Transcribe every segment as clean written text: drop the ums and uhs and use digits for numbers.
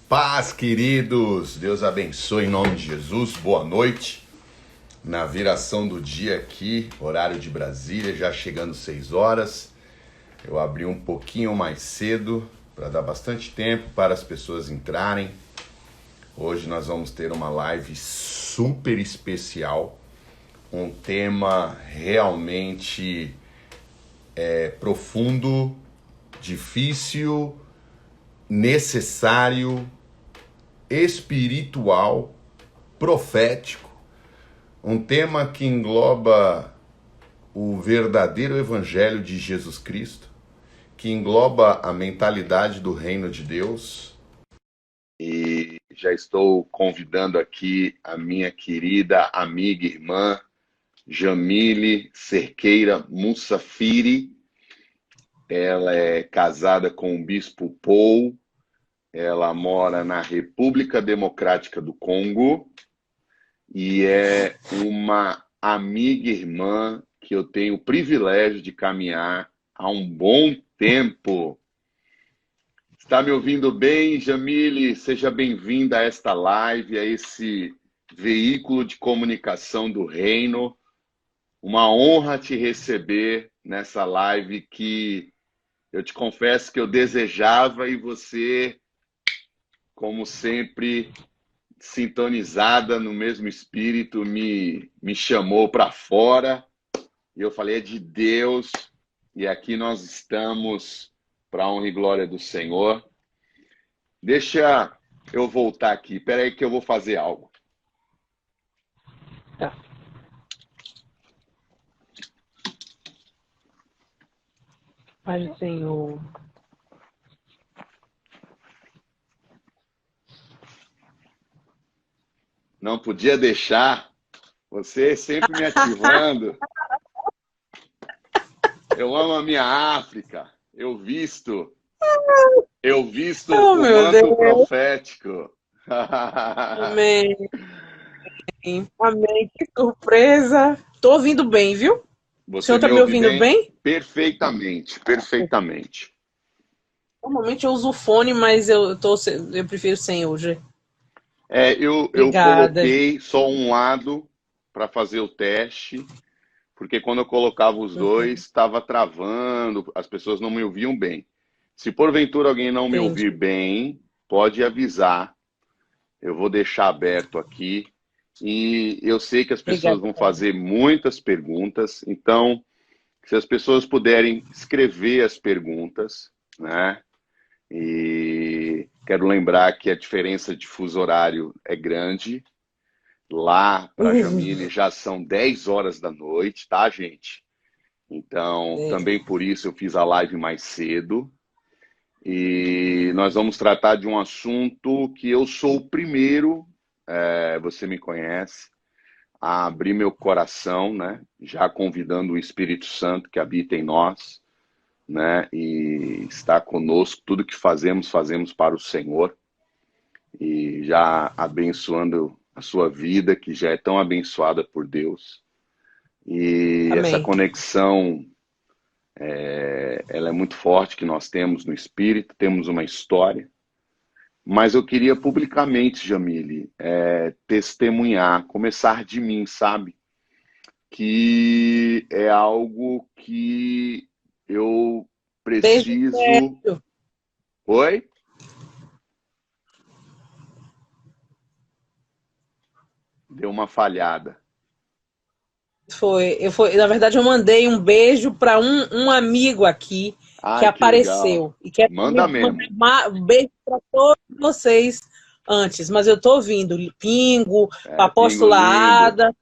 Paz, queridos! Deus abençoe em nome de Jesus. Boa noite. Na viração do dia aqui, horário de Brasília, já chegando 6 horas. Eu abri um pouquinho mais cedo para dar bastante tempo para as pessoas entrarem. Hoje nós vamos ter uma live super especial. Um tema realmente profundo, difícil, necessário, espiritual, profético, um tema que engloba o verdadeiro evangelho de Jesus Cristo, que engloba a mentalidade do reino de Deus. E já estou convidando aqui a minha querida amiga e irmã Jamile Cerqueira Mussafiri. Ela é casada com o bispo Paul. Ela mora na República Democrática do Congo e é uma amiga e irmã que eu tenho o privilégio de caminhar há um bom tempo. Está me ouvindo bem, Jamile? Seja bem-vinda a esta live, a esse veículo de comunicação do reino. Uma honra te receber nessa live que eu te confesso que eu desejava e você, como sempre, sintonizada no mesmo espírito, me chamou para fora. E eu falei, é de Deus. E aqui nós estamos para a honra e glória do Senhor. Deixa eu voltar aqui. Espera aí que eu vou fazer algo. Tá. Pai do Senhor. Não podia deixar. Você sempre me ativando. Eu amo a minha África. Eu visto Oh, o meu manto Deus. profético. Amém. Amém. Que surpresa. Tô ouvindo bem, viu? O Você senhor tá me me ouve ouvindo bem? bem? Perfeitamente, perfeitamente. Normalmente eu uso o fone, mas eu prefiro sem hoje. Eu Obrigada. coloquei só um lado para fazer o teste, porque quando eu colocava os dois, estava travando, as pessoas não me ouviam bem. Se porventura alguém não me Entendi. ouvir bem, pode avisar. Eu vou deixar aberto aqui. E eu sei que as pessoas Obrigada. vão fazer muitas perguntas, então, se as pessoas puderem escrever as perguntas, né? E quero lembrar que a diferença de fuso horário é grande. Lá para Jamile já são 10 horas da noite, tá, gente? Então, também por isso eu fiz a live mais cedo. E nós vamos tratar de um assunto que eu sou o primeiro, você me conhece, a abrir meu coração, né? Já convidando o Espírito Santo que habita em nós, né? E está conosco. Tudo que fazemos, fazemos para o Senhor. E já abençoando a sua vida, que já é tão abençoada por Deus. E essa Amém. conexão, ela é muito forte que nós temos no Espírito, temos uma história. Mas eu queria publicamente, Jamile, testemunhar, começar de mim, sabe? Que é algo que eu Desde preciso... perto. Oi? Deu uma falhada. Na verdade, eu mandei um beijo para um amigo aqui que Ai, que legal. apareceu. E quero Manda mesmo. mandar um beijo para todos vocês antes. Mas eu estou ouvindo Pingo, Pingo Apóstola lindo. Ada.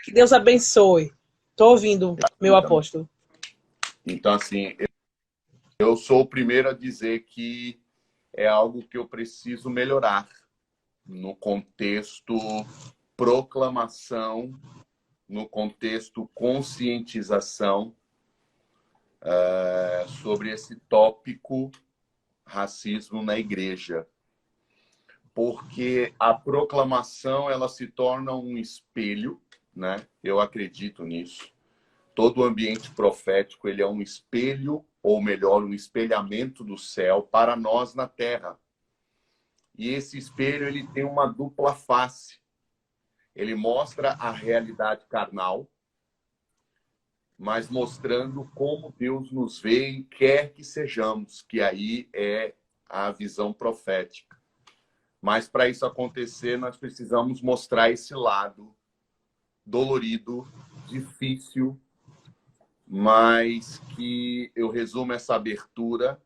Que Deus abençoe. Estou ouvindo, meu apóstolo. Então, assim, eu sou o primeiro a dizer que é algo que eu preciso melhorar no contexto proclamação, no contexto conscientização sobre esse tópico racismo na igreja. Porque a proclamação ela se torna um espelho, né? Eu acredito nisso. Todo o ambiente profético ele é um espelho, ou melhor, um espelhamento do céu para nós na terra. E esse espelho ele tem uma dupla face. Ele mostra a realidade carnal, mas mostrando como Deus nos vê e quer que sejamos, que aí é a visão profética. Mas para isso acontecer, nós precisamos mostrar esse lado dolorido, difícil, mas que eu resumo essa abertura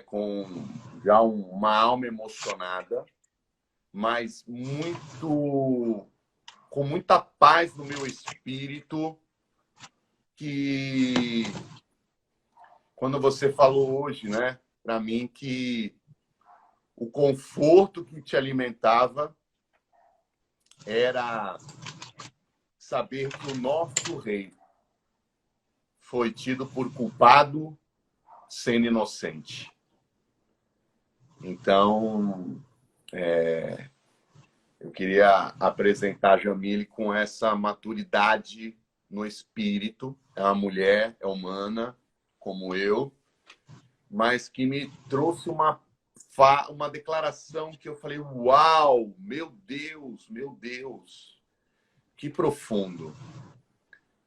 com já uma alma emocionada, mas com muita paz no meu espírito, que quando você falou hoje, né, para mim, que o conforto que te alimentava era saber que o nosso rei foi tido por culpado sendo inocente. Então, eu queria apresentar a Jamile com essa maturidade no espírito. É uma mulher, é humana, como eu, mas que me trouxe uma declaração que eu falei, uau, meu Deus, que profundo.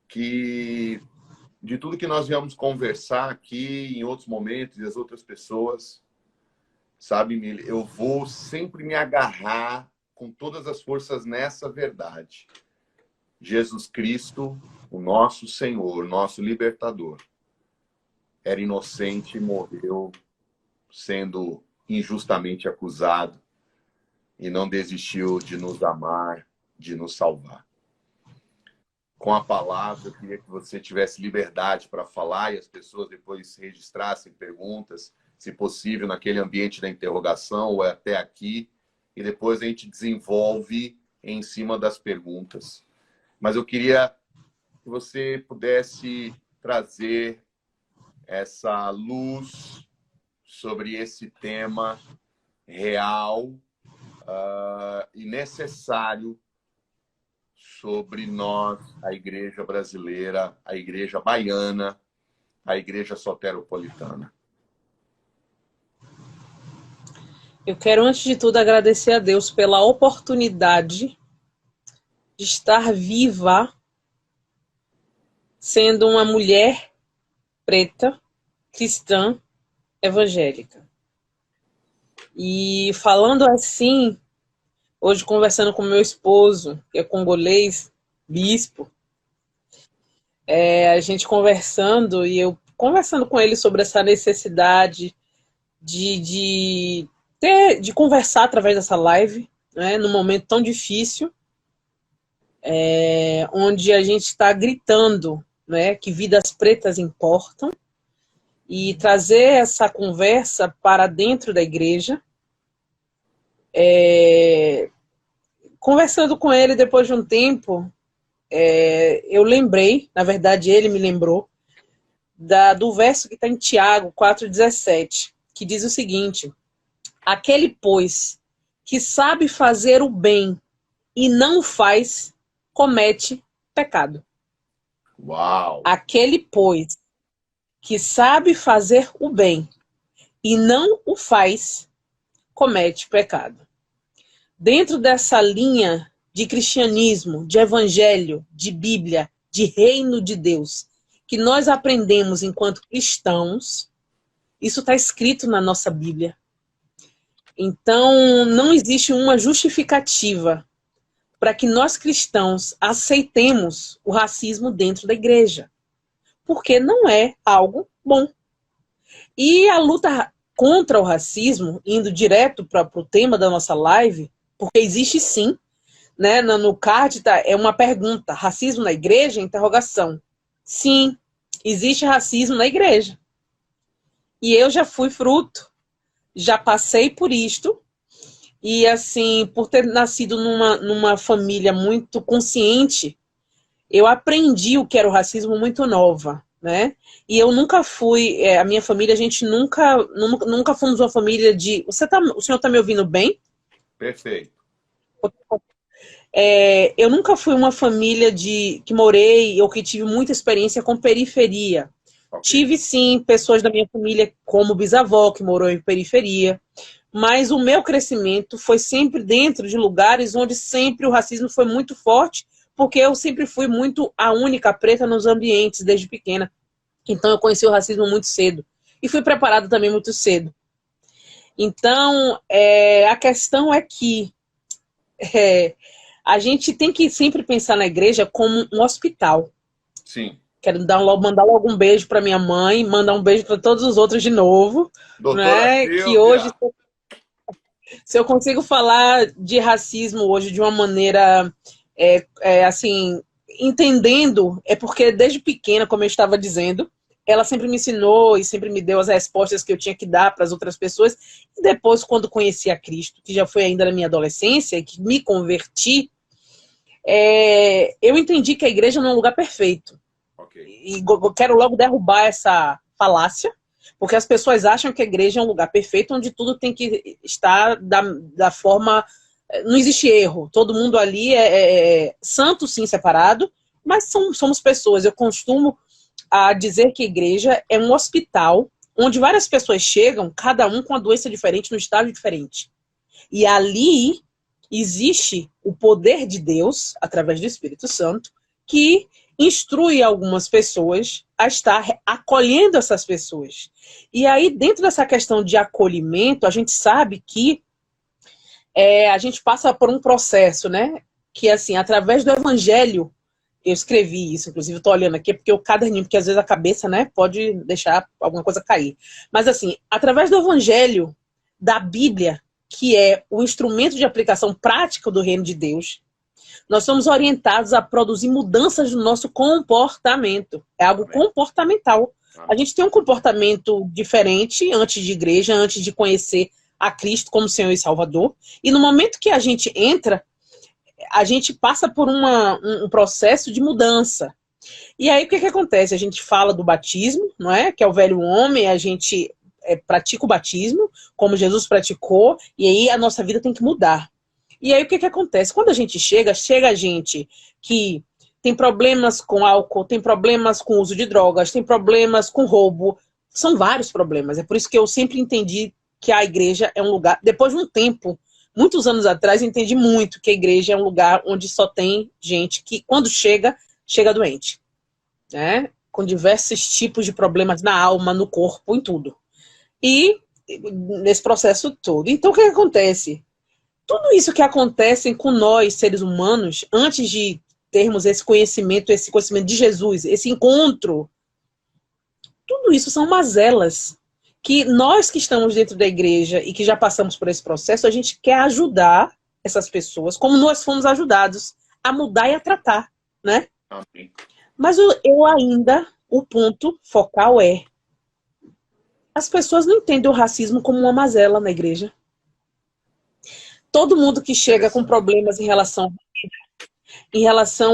Que de tudo que nós viemos conversar aqui, em outros momentos, e as outras pessoas, sabe, Mili, eu vou sempre me agarrar com todas as forças nessa verdade. Jesus Cristo, o nosso Senhor, nosso libertador, era inocente e morreu sendo injustamente acusado e não desistiu de nos amar, de nos salvar. Com a palavra, eu queria que você tivesse liberdade para falar e as pessoas depois registrassem perguntas, se possível, naquele ambiente da interrogação ou até aqui, e depois a gente desenvolve em cima das perguntas. Mas eu queria que você pudesse trazer essa luz sobre esse tema real e necessário sobre nós, a igreja brasileira, a igreja baiana, a igreja soteropolitana. Eu quero, antes de tudo, agradecer a Deus pela oportunidade de estar viva, sendo uma mulher preta, cristã, evangélica. E falando assim, hoje conversando com meu esposo, que é congolês, bispo, a gente conversando, e eu conversando com ele sobre essa necessidade de conversar através dessa live, né, num momento tão difícil, onde a gente está gritando, né, que vidas pretas importam, e trazer essa conversa para dentro da igreja. Conversando com ele depois de um tempo, eu lembrei, na verdade ele me lembrou, do verso que está em Tiago 4,17, que diz o seguinte: aquele, pois, que sabe fazer o bem e não o faz, comete pecado. Uau! Aquele, pois, que sabe fazer o bem e não o faz, comete pecado. Dentro dessa linha de cristianismo, de evangelho, de Bíblia, de reino de Deus, que nós aprendemos enquanto cristãos, isso está escrito na nossa Bíblia. Então, não existe uma justificativa para que nós cristãos aceitemos o racismo dentro da igreja, porque não é algo bom. E a luta contra o racismo, indo direto para o tema da nossa live, porque existe sim, né, no card é uma pergunta: racismo na igreja? Interrogação. Sim, existe racismo na igreja. E eu já fui fruto, já passei por isto, e assim, por ter nascido numa família muito consciente, eu aprendi o que era o racismo muito nova, né? E eu nunca fui, a minha família, a gente nunca fomos uma família de... O senhor está me ouvindo bem? Perfeito. Eu nunca fui uma família que morei ou que tive muita experiência com periferia. Okay. Tive, sim, pessoas da minha família, como bisavó, que morou em periferia. mas o meu crescimento foi sempre dentro de lugares onde sempre o racismo foi muito forte, porque eu sempre fui muito a única preta nos ambientes desde pequena. Então eu conheci o racismo muito cedo. E fui preparada também muito cedo. Então, a questão é que a gente tem que sempre pensar na igreja como um hospital. Sim. Quero mandar logo um beijo para minha mãe, mandar um beijo para todos os outros de novo. Doutora Né? Que hoje, Silvia. se eu consigo falar de racismo hoje de uma maneira, assim, entendendo, é porque desde pequena, como eu estava dizendo, ela sempre me ensinou e sempre me deu as respostas que eu tinha que dar para as outras pessoas. E depois, quando conheci a Cristo, que já foi ainda na minha adolescência, que me converti, eu entendi que a igreja não é um lugar perfeito. Okay. E quero logo derrubar essa falácia, porque as pessoas acham que a igreja é um lugar perfeito, onde tudo tem que estar da forma... Não existe erro. Todo mundo ali é santo, sim, separado, mas somos pessoas. Eu costumo dizer que a igreja é um hospital onde várias pessoas chegam, cada um com uma doença diferente, num estágio diferente. E ali existe o poder de Deus, através do Espírito Santo, que instrui algumas pessoas a estar acolhendo essas pessoas. E aí, dentro dessa questão de acolhimento, a gente sabe que a gente passa por um processo, né? Que, assim, através do evangelho, eu escrevi isso, inclusive estou olhando aqui, porque o caderninho, porque às vezes a cabeça, né, pode deixar alguma coisa cair. Mas, assim, através do evangelho, da Bíblia, que é o instrumento de aplicação prática do reino de Deus, nós somos orientados a produzir mudanças no nosso comportamento. É algo comportamental. A gente tem um comportamento diferente antes de igreja, antes de conhecer a Cristo como Senhor e Salvador. E no momento que a gente entra, a gente passa por um processo de mudança. E aí o que acontece? A gente fala do batismo, não é? Que é o velho homem, a gente pratica o batismo, como Jesus praticou, e aí a nossa vida tem que mudar. E aí o que acontece? Quando a gente chega gente que tem problemas com álcool, tem problemas com uso de drogas, tem problemas com roubo, são vários problemas. É por isso que eu sempre entendi que a igreja é um lugar, depois de um tempo, muitos anos atrás, eu entendi muito que a igreja é um lugar onde só tem gente que, quando chega doente, né? Com diversos tipos de problemas na alma, no corpo, em tudo. E nesse processo todo. Então, o que acontece? Tudo isso que acontece com nós, seres humanos, antes de termos esse conhecimento de Jesus, esse encontro, tudo isso são mazelas que nós que estamos dentro da igreja e que já passamos por esse processo, a gente quer ajudar essas pessoas, como nós fomos ajudados a mudar e a tratar, né? Amém. Mas o ponto focal as pessoas não entendem o racismo como uma mazela na igreja. Todo mundo que chega com problemas em relação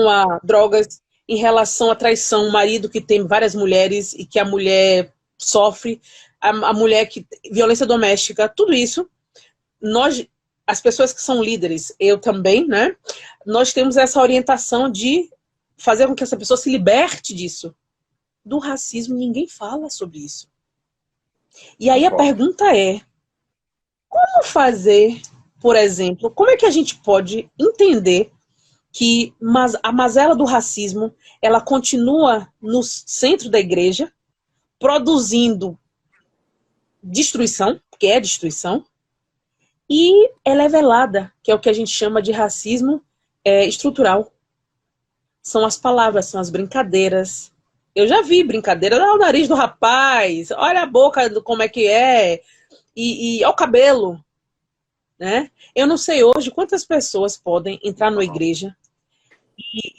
a drogas, em relação à traição, o marido que tem várias mulheres e que a mulher sofre, a mulher que violência doméstica, tudo isso, as pessoas que são líderes, eu também, né? Nós temos essa orientação de fazer com que essa pessoa se liberte disso. Do racismo, ninguém fala sobre isso. E aí a pergunta é, como fazer, por exemplo, como é que a gente pode entender que a mazela do racismo, ela continua no centro da igreja, produzindo destruição, que é destruição, e ela é velada, que é o que a gente chama de racismo estrutural. São as palavras, são as brincadeiras. Eu já vi brincadeira, olha o nariz do rapaz, olha a boca, como é que é, e olha o cabelo. Né? Eu não sei hoje quantas pessoas podem entrar numa igreja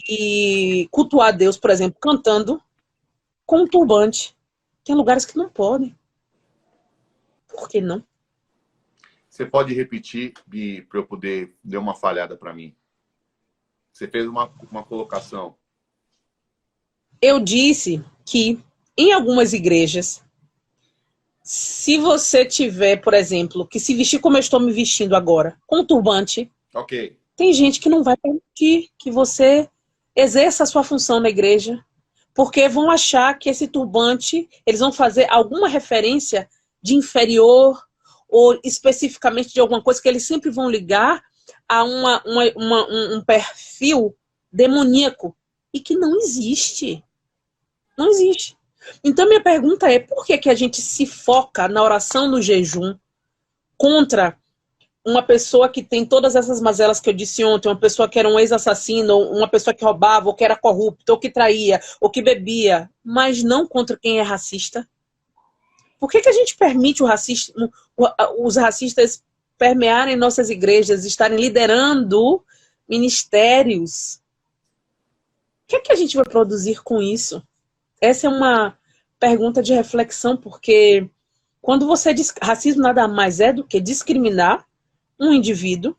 e cultuar Deus, por exemplo, cantando com um turbante. Tem lugares que não podem. Por que não? Você pode repetir, Bi, para eu poder dar uma falhada para mim? Você fez uma colocação. Eu disse que em algumas igrejas, se você tiver, por exemplo, que se vestir como eu estou me vestindo agora, com um turbante, Ok. Tem gente que não vai permitir que você exerça a sua função na igreja, porque vão achar que esse turbante, eles vão fazer alguma referência de inferior ou especificamente de alguma coisa que eles sempre vão ligar a um perfil demoníaco e que não existe. Não existe. Então, minha pergunta é, por que a gente se foca na oração no jejum contra uma pessoa que tem todas essas mazelas que eu disse ontem, uma pessoa que era um ex-assassino, ou uma pessoa que roubava, ou que era corrupta, ou que traía, ou que bebia, mas não contra quem é racista? Por que a gente permite os racistas permearem nossas igrejas, estarem liderando ministérios? O que a gente vai produzir com isso? Essa é uma pergunta de reflexão, porque quando você diz racismo nada mais é do que discriminar um indivíduo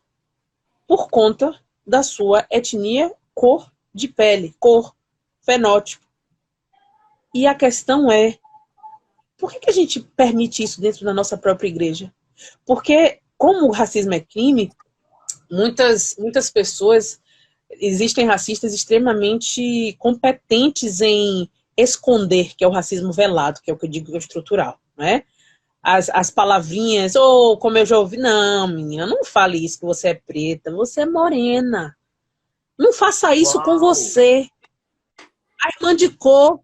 por conta da sua etnia, cor de pele, cor, fenótipo. E a questão é, por que a gente permite isso dentro da nossa própria igreja? Porque, como o racismo é crime, muitas pessoas, existem racistas extremamente competentes em esconder, que é o racismo velado, que é o que eu digo que é estrutural, né? As palavrinhas, ou como eu já ouvi, não, menina, não fale isso que você é preta, você é morena. Não faça isso com você. A irmã de cor.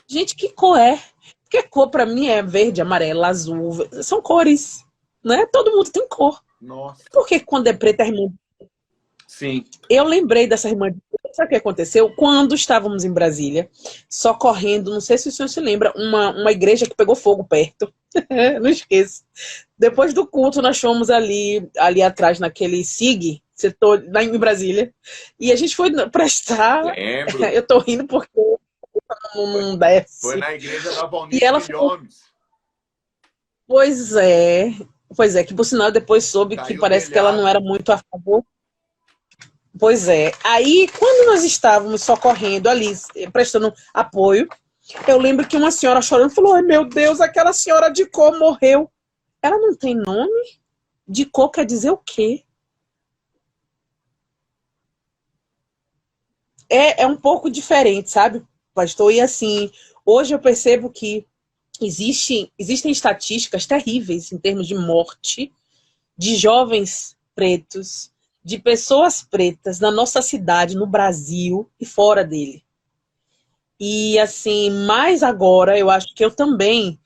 Gente, que cor é? Porque cor pra mim é verde, amarelo, azul. São cores, né? Todo mundo tem cor. Nossa. Por que quando é preta é irmã? Sim. Eu lembrei dessa irmã de cor. Sabe o que aconteceu? Quando estávamos em Brasília, socorrendo, não sei se o senhor se lembra, uma igreja que pegou fogo perto. Não esqueço. Depois do culto, nós fomos ali atrás, naquele SIG, setor, lá em Brasília, e a gente foi prestar... Lembro. Eu tô rindo porque não desce. Foi na igreja da Valnice E ela Milhomes. Pois é, que por sinal depois soube que parece que ela não era muito a favor. Pois é. Aí, quando nós estávamos socorrendo ali, prestando apoio, eu lembro que uma senhora chorando falou: ai meu Deus, aquela senhora de cor morreu. Ela não tem nome? De cor quer dizer o quê? É um pouco diferente, sabe, pastor? E assim, hoje eu percebo que existem estatísticas terríveis em termos de morte de jovens pretos, de pessoas pretas na nossa cidade, no Brasil e fora dele. E assim, mais agora, eu acho que eu também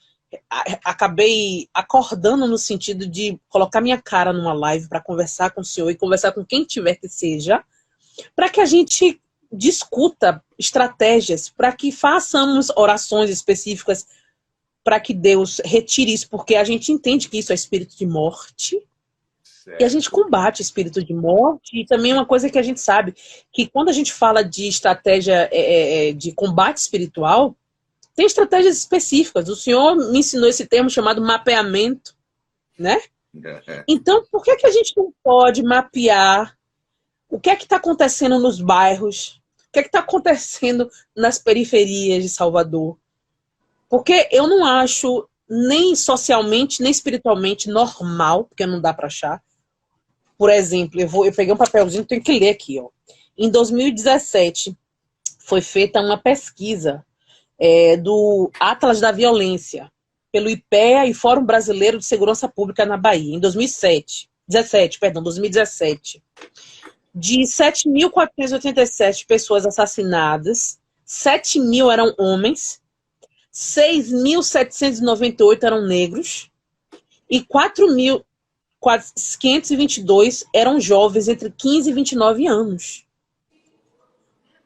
acabei acordando no sentido de colocar minha cara numa live para conversar com o senhor e conversar com quem tiver que seja, para que a gente discuta estratégias, para que façamos orações específicas para que Deus retire isso, porque a gente entende que isso é espírito de morte, certo. E a gente combate espírito de morte, e também uma coisa que a gente sabe, que quando a gente fala de estratégia de combate espiritual, tem estratégias específicas. O senhor me ensinou esse termo chamado mapeamento, né? Então, por que a gente não pode mapear o que é que está acontecendo nos bairros, o que é que está acontecendo nas periferias de Salvador? Porque eu não acho nem socialmente, nem espiritualmente normal, porque não dá para achar. Por exemplo, eu peguei um papelzinho, tenho que ler aqui, ó. Em 2017, foi feita uma pesquisa do Atlas da Violência, pelo IPEA e Fórum Brasileiro de Segurança Pública na Bahia, em 2017. De 7.487 pessoas assassinadas, 7.000 eram homens, 6.798 eram negros e 4.522 eram jovens entre 15 e 29 anos.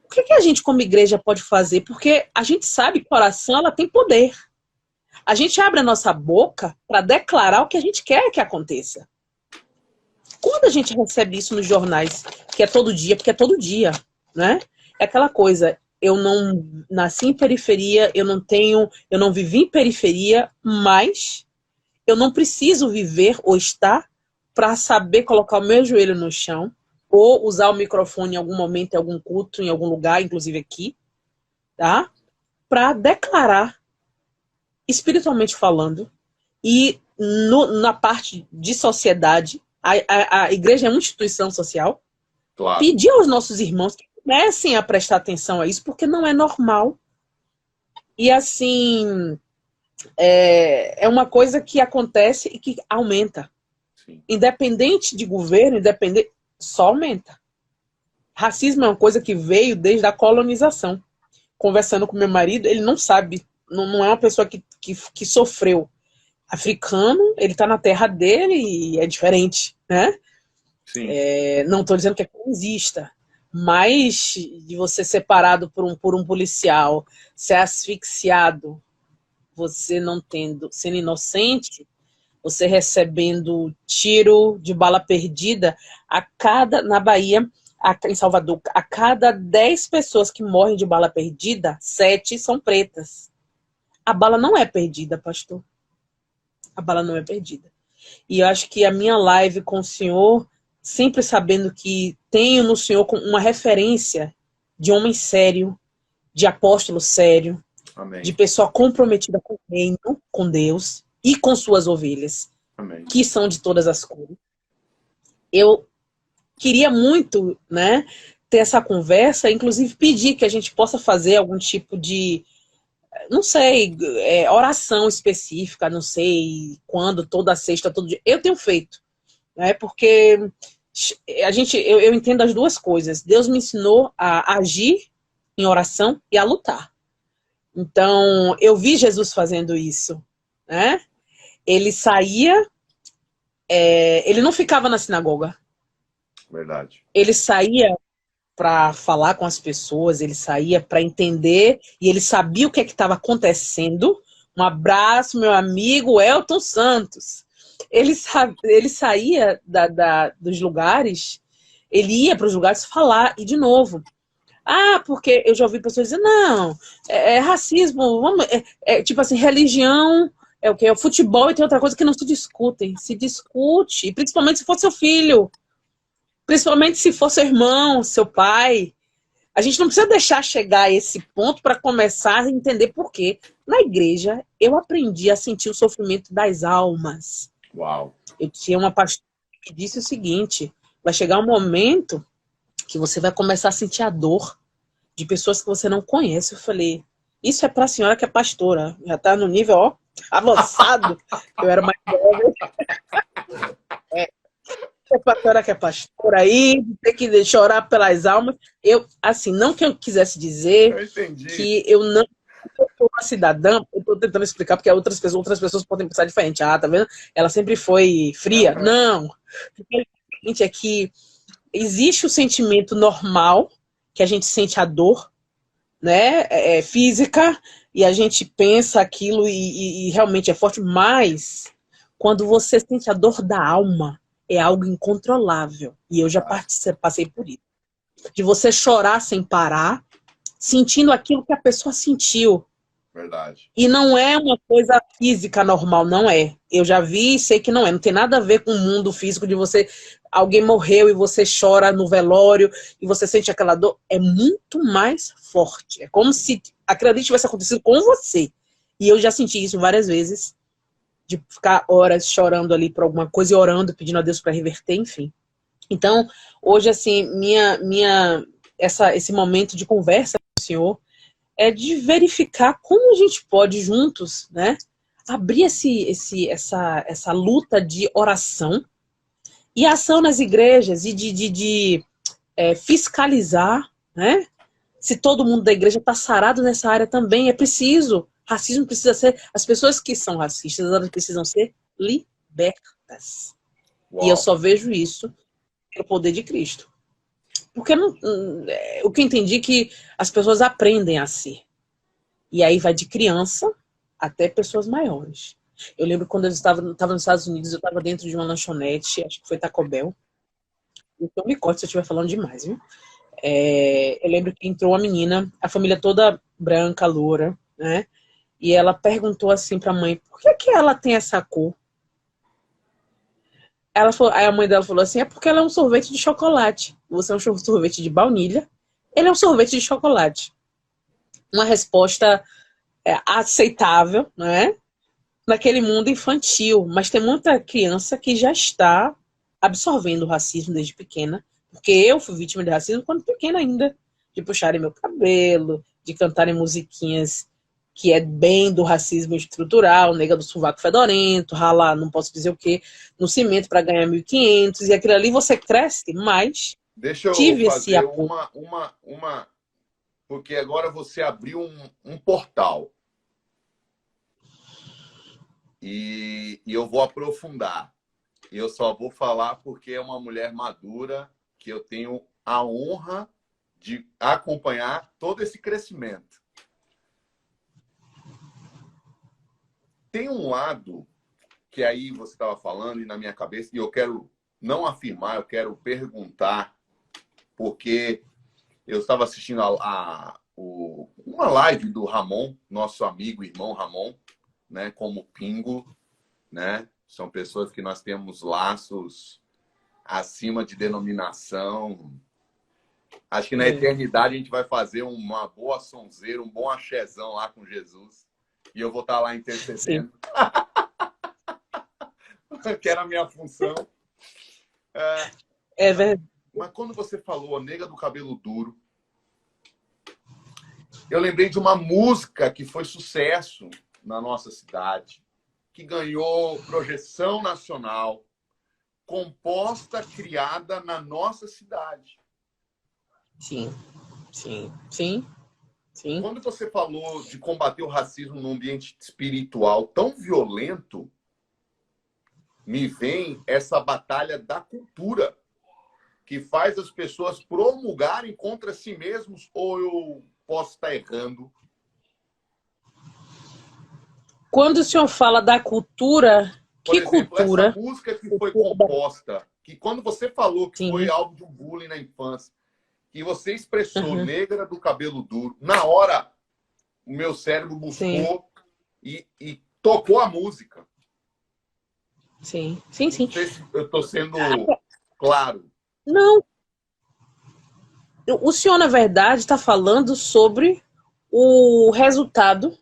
O que a gente como igreja pode fazer? Porque a gente sabe que a oração ela tem poder. A gente abre a nossa boca para declarar o que a gente quer que aconteça. Quando a gente recebe isso nos jornais, que é todo dia, porque é todo dia, né? É aquela coisa, eu não nasci em periferia, eu não vivi em periferia, mas eu não preciso viver ou estar para saber colocar o meu joelho no chão ou usar o microfone em algum momento, em algum culto, em algum lugar, inclusive aqui, tá? Para declarar, espiritualmente falando, e na parte de sociedade, a igreja é uma instituição social, claro. Pedir aos nossos irmãos que comecem a prestar atenção a isso, porque não é normal. E assim, é uma coisa que acontece e que aumenta. Sim. Independente de governo, independente, só aumenta. Racismo é uma coisa que veio desde a colonização. Conversando com meu marido, ele não sabe, não é uma pessoa que sofreu. Africano, ele tá na terra dele e é diferente, né? Sim. Não estou dizendo que é comunista, mas de você ser parado por um policial, ser asfixiado, você não tendo, sendo inocente, você recebendo tiro de bala perdida na Bahia, em Salvador, a cada 10 pessoas que morrem de bala perdida, 7 são pretas. A bala não é perdida, pastor. A bala não é perdida. E eu acho que a minha live com o senhor, sempre sabendo que tenho no senhor uma referência de homem sério, de apóstolo sério, Amém. de pessoa comprometida com o reino, com Deus e com suas ovelhas, Amém. que são de todas as cores. Eu queria muito, né, ter essa conversa, inclusive pedir que a gente possa fazer algum tipo de, não sei, oração específica, não sei quando, toda sexta, todo dia. Eu tenho feito, né, porque eu entendo as duas coisas. Deus me ensinou a agir em oração e a lutar. Então, eu vi Jesus fazendo isso, né? Ele saía, ele não ficava na sinagoga. Verdade. Ele saía para falar com as pessoas, ele saía para entender, e ele sabia o que estava acontecendo. Um abraço, meu amigo Elton Santos. Ele saía dos lugares, ele ia para os lugares falar, e de novo, porque eu já ouvi pessoas dizer, não, é racismo, tipo assim, religião, é o que? É o futebol, e tem outra coisa que não se discutem. Se discute, e principalmente se for seu filho, principalmente se for seu irmão, seu pai. A gente não precisa deixar chegar a esse ponto para começar a entender por quê. Na igreja, eu aprendi a sentir o sofrimento das almas. Uau. Eu tinha uma pastora que disse o seguinte, vai chegar um momento que você vai começar a sentir a dor de pessoas que você não conhece. Eu falei, isso é para a senhora que é pastora. Já está no nível, ó, avançado. Eu era mais jovem. A senhora que é pastora aí, tem que chorar pelas almas. Eu, assim, não que eu quisesse dizer que eu não sou uma cidadã, eu estou tentando explicar porque outras pessoas podem pensar diferente. Tá vendo? Ela sempre foi fria. Não. O que é que existe o sentimento normal, que a gente sente a dor, né, física, e a gente pensa aquilo e realmente é forte, mas quando você sente a dor da alma, é algo incontrolável. E eu já passei por isso. De você chorar sem parar, sentindo aquilo que a pessoa sentiu. Verdade. E não é uma coisa física normal, não é. Eu já vi e sei que não é. Não tem nada a ver com o mundo físico de você... Alguém morreu e você chora no velório e você sente aquela dor. É muito mais forte. É como se aquilo ali tivesse acontecido com você. E eu já senti isso várias vezes. De ficar horas chorando ali por alguma coisa e orando, pedindo a Deus para reverter, enfim. Então, hoje, assim, esse momento de conversa com o Senhor é de verificar como a gente pode juntos, né, abrir essa luta de oração e ação nas igrejas e de fiscalizar, né, se todo mundo da igreja está sarado nessa área também. É preciso. Racismo precisa ser... As pessoas que são racistas, elas precisam ser libertas. Uau. E eu só vejo isso pelo poder de Cristo. Porque o que eu entendi é que as pessoas aprendem a ser. E aí vai de criança até pessoas maiores. Eu lembro quando eu estava nos Estados Unidos, eu estava dentro de uma lanchonete, acho que foi Taco Bell. Então me corte se eu estiver falando demais, viu? Eu lembro que entrou uma menina, a família toda branca, loura, né? E ela perguntou assim pra mãe, por que ela tem essa cor? Aí a mãe dela falou assim, é porque ela é um sorvete de chocolate. Você é um sorvete de baunilha, ele é um sorvete de chocolate. Uma resposta aceitável, né? Naquele mundo infantil. Mas tem muita criança que já está absorvendo o racismo desde pequena. Porque eu fui vítima de racismo quando pequena ainda. De puxarem meu cabelo, de cantarem musiquinhas que é bem do racismo estrutural, nega do sovaco fedorento, ralar, não posso dizer o quê, no cimento para ganhar 1.500, e aquilo ali você cresce, mas Deixa eu tive esse fazer apoio. porque agora você abriu um portal. E eu vou aprofundar. E eu só vou falar porque é uma mulher madura que eu tenho a honra de acompanhar todo esse crescimento. Tem um lado que aí você estava falando e na minha cabeça, e eu quero não afirmar, eu quero perguntar, porque eu estava assistindo uma live do Ramon, nosso amigo, irmão Ramon, né, como Pingo, né? São pessoas que nós temos laços acima de denominação. Acho que na eternidade a gente vai fazer uma boa sonzeira, um bom axézão lá com Jesus. E eu vou estar lá intercedendo. Que era a minha função. É verdade. Mas quando você falou a nega do cabelo duro, eu lembrei de uma música que foi sucesso na nossa cidade, que ganhou projeção nacional, composta, criada na nossa cidade. Sim, sim, sim, sim. Quando você falou de combater o racismo num ambiente espiritual tão violento, me vem essa batalha da cultura, que faz as pessoas promulgarem contra si mesmos, ou eu posso estar errando? Quando o senhor fala da cultura, Por que exemplo, cultura? essa música que foi composta, que quando você falou que Sim. foi alvo de um bullying na infância, que você expressou negra do cabelo duro, na hora o meu cérebro buscou e tocou a música. Sim, sim, sim. Não sei se eu estou sendo claro. Não. O senhor, na verdade, está falando sobre o resultado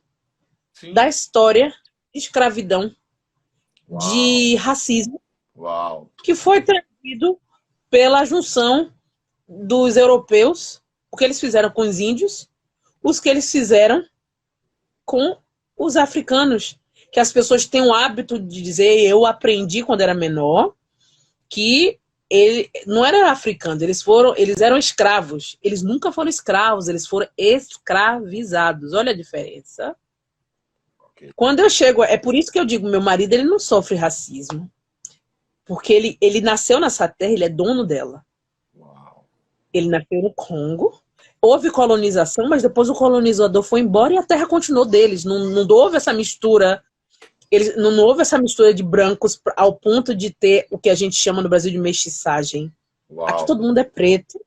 da história de escravidão, de racismo, que foi trazido pela junção dos europeus, o que eles fizeram com os índios, os que eles fizeram com os africanos, que as pessoas têm o hábito de dizer, eu aprendi quando era menor, que ele não era africano, eles eram escravos. Eles nunca foram escravos, eles foram escravizados. Olha a diferença. Quando eu chego, é por isso que eu digo, meu marido ele não sofre racismo, porque ele nasceu nessa terra, ele é dono dela. Ele nasceu no Congo, houve colonização, mas depois o colonizador foi embora e a terra continuou deles. Não houve essa mistura. Não houve essa mistura de brancos ao ponto de ter o que a gente chama no Brasil de mestiçagem. Aqui todo mundo é preto.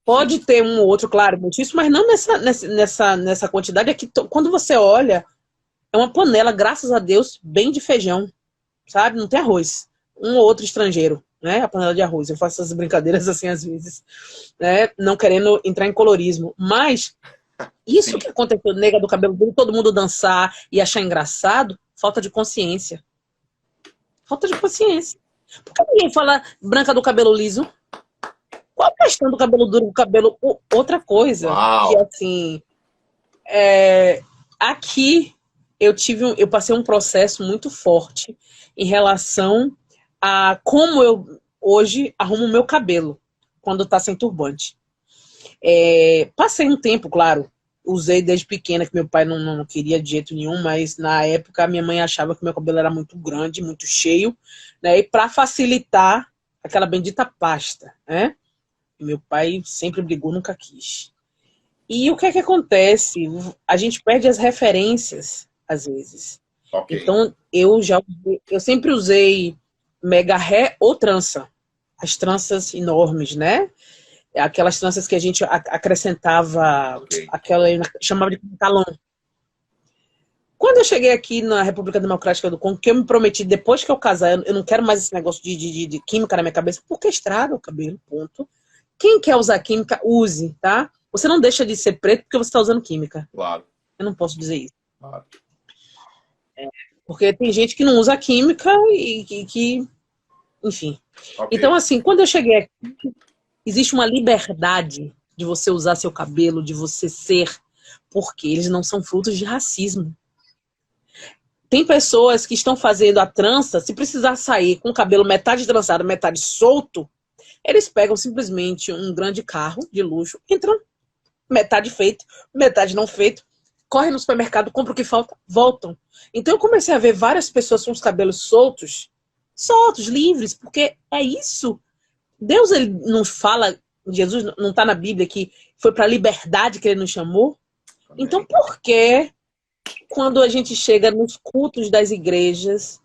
Pode ter um ou outro, claro, mestiço, mas não nessa quantidade. Aqui, quando você olha, é uma panela, graças a Deus, bem de feijão, sabe? Não tem arroz. Um ou outro estrangeiro, né? A panela de arroz. Eu faço essas brincadeiras assim às vezes, né? Não querendo entrar em colorismo. Mas isso que aconteceu, nega do cabelo duro, todo mundo dançar e achar engraçado, falta de consciência. Falta de consciência. Por que ninguém fala branca do cabelo liso? Qual a questão do cabelo duro, do cabelo... Outra coisa, que assim... aqui, eu passei um processo muito forte em relação a como eu hoje arrumo o meu cabelo, quando tá sem turbante. Passei um tempo, claro, usei desde pequena, que meu pai não queria de jeito nenhum, mas na época a minha mãe achava que meu cabelo era muito grande, muito cheio, né? E para facilitar aquela bendita pasta, né? Meu pai sempre brigou, nunca quis. E o que é que acontece? A gente perde as referências, às vezes. Então, eu sempre usei mega ré ou trança. As tranças enormes, né? Aquelas tranças que a gente acrescentava, aquela chamava de pantalão. Quando eu cheguei aqui na República Democrática do Congo, que eu me prometi, depois que eu casar, eu não quero mais esse negócio de química na minha cabeça, porque estraga o cabelo, ponto. Quem quer usar química, use, tá? Você não deixa de ser preto porque você está usando química. Claro. Eu não posso dizer isso. Claro. Porque tem gente que não usa química enfim. Então, assim, quando eu cheguei aqui, existe uma liberdade de você usar seu cabelo, de você ser. porque eles não são frutos de racismo. Tem pessoas que estão fazendo a trança, se precisar sair com o cabelo metade trançado, metade solto, eles pegam simplesmente um grande carro de luxo, entram, metade feito, metade não feito, correm no supermercado, compram o que falta, voltam. Então eu comecei a ver várias pessoas com os cabelos soltos, livres, porque é isso. Deus, ele não fala, Jesus não está na Bíblia que foi para a liberdade que ele nos chamou? Amém. Então por que quando a gente chega nos cultos das igrejas,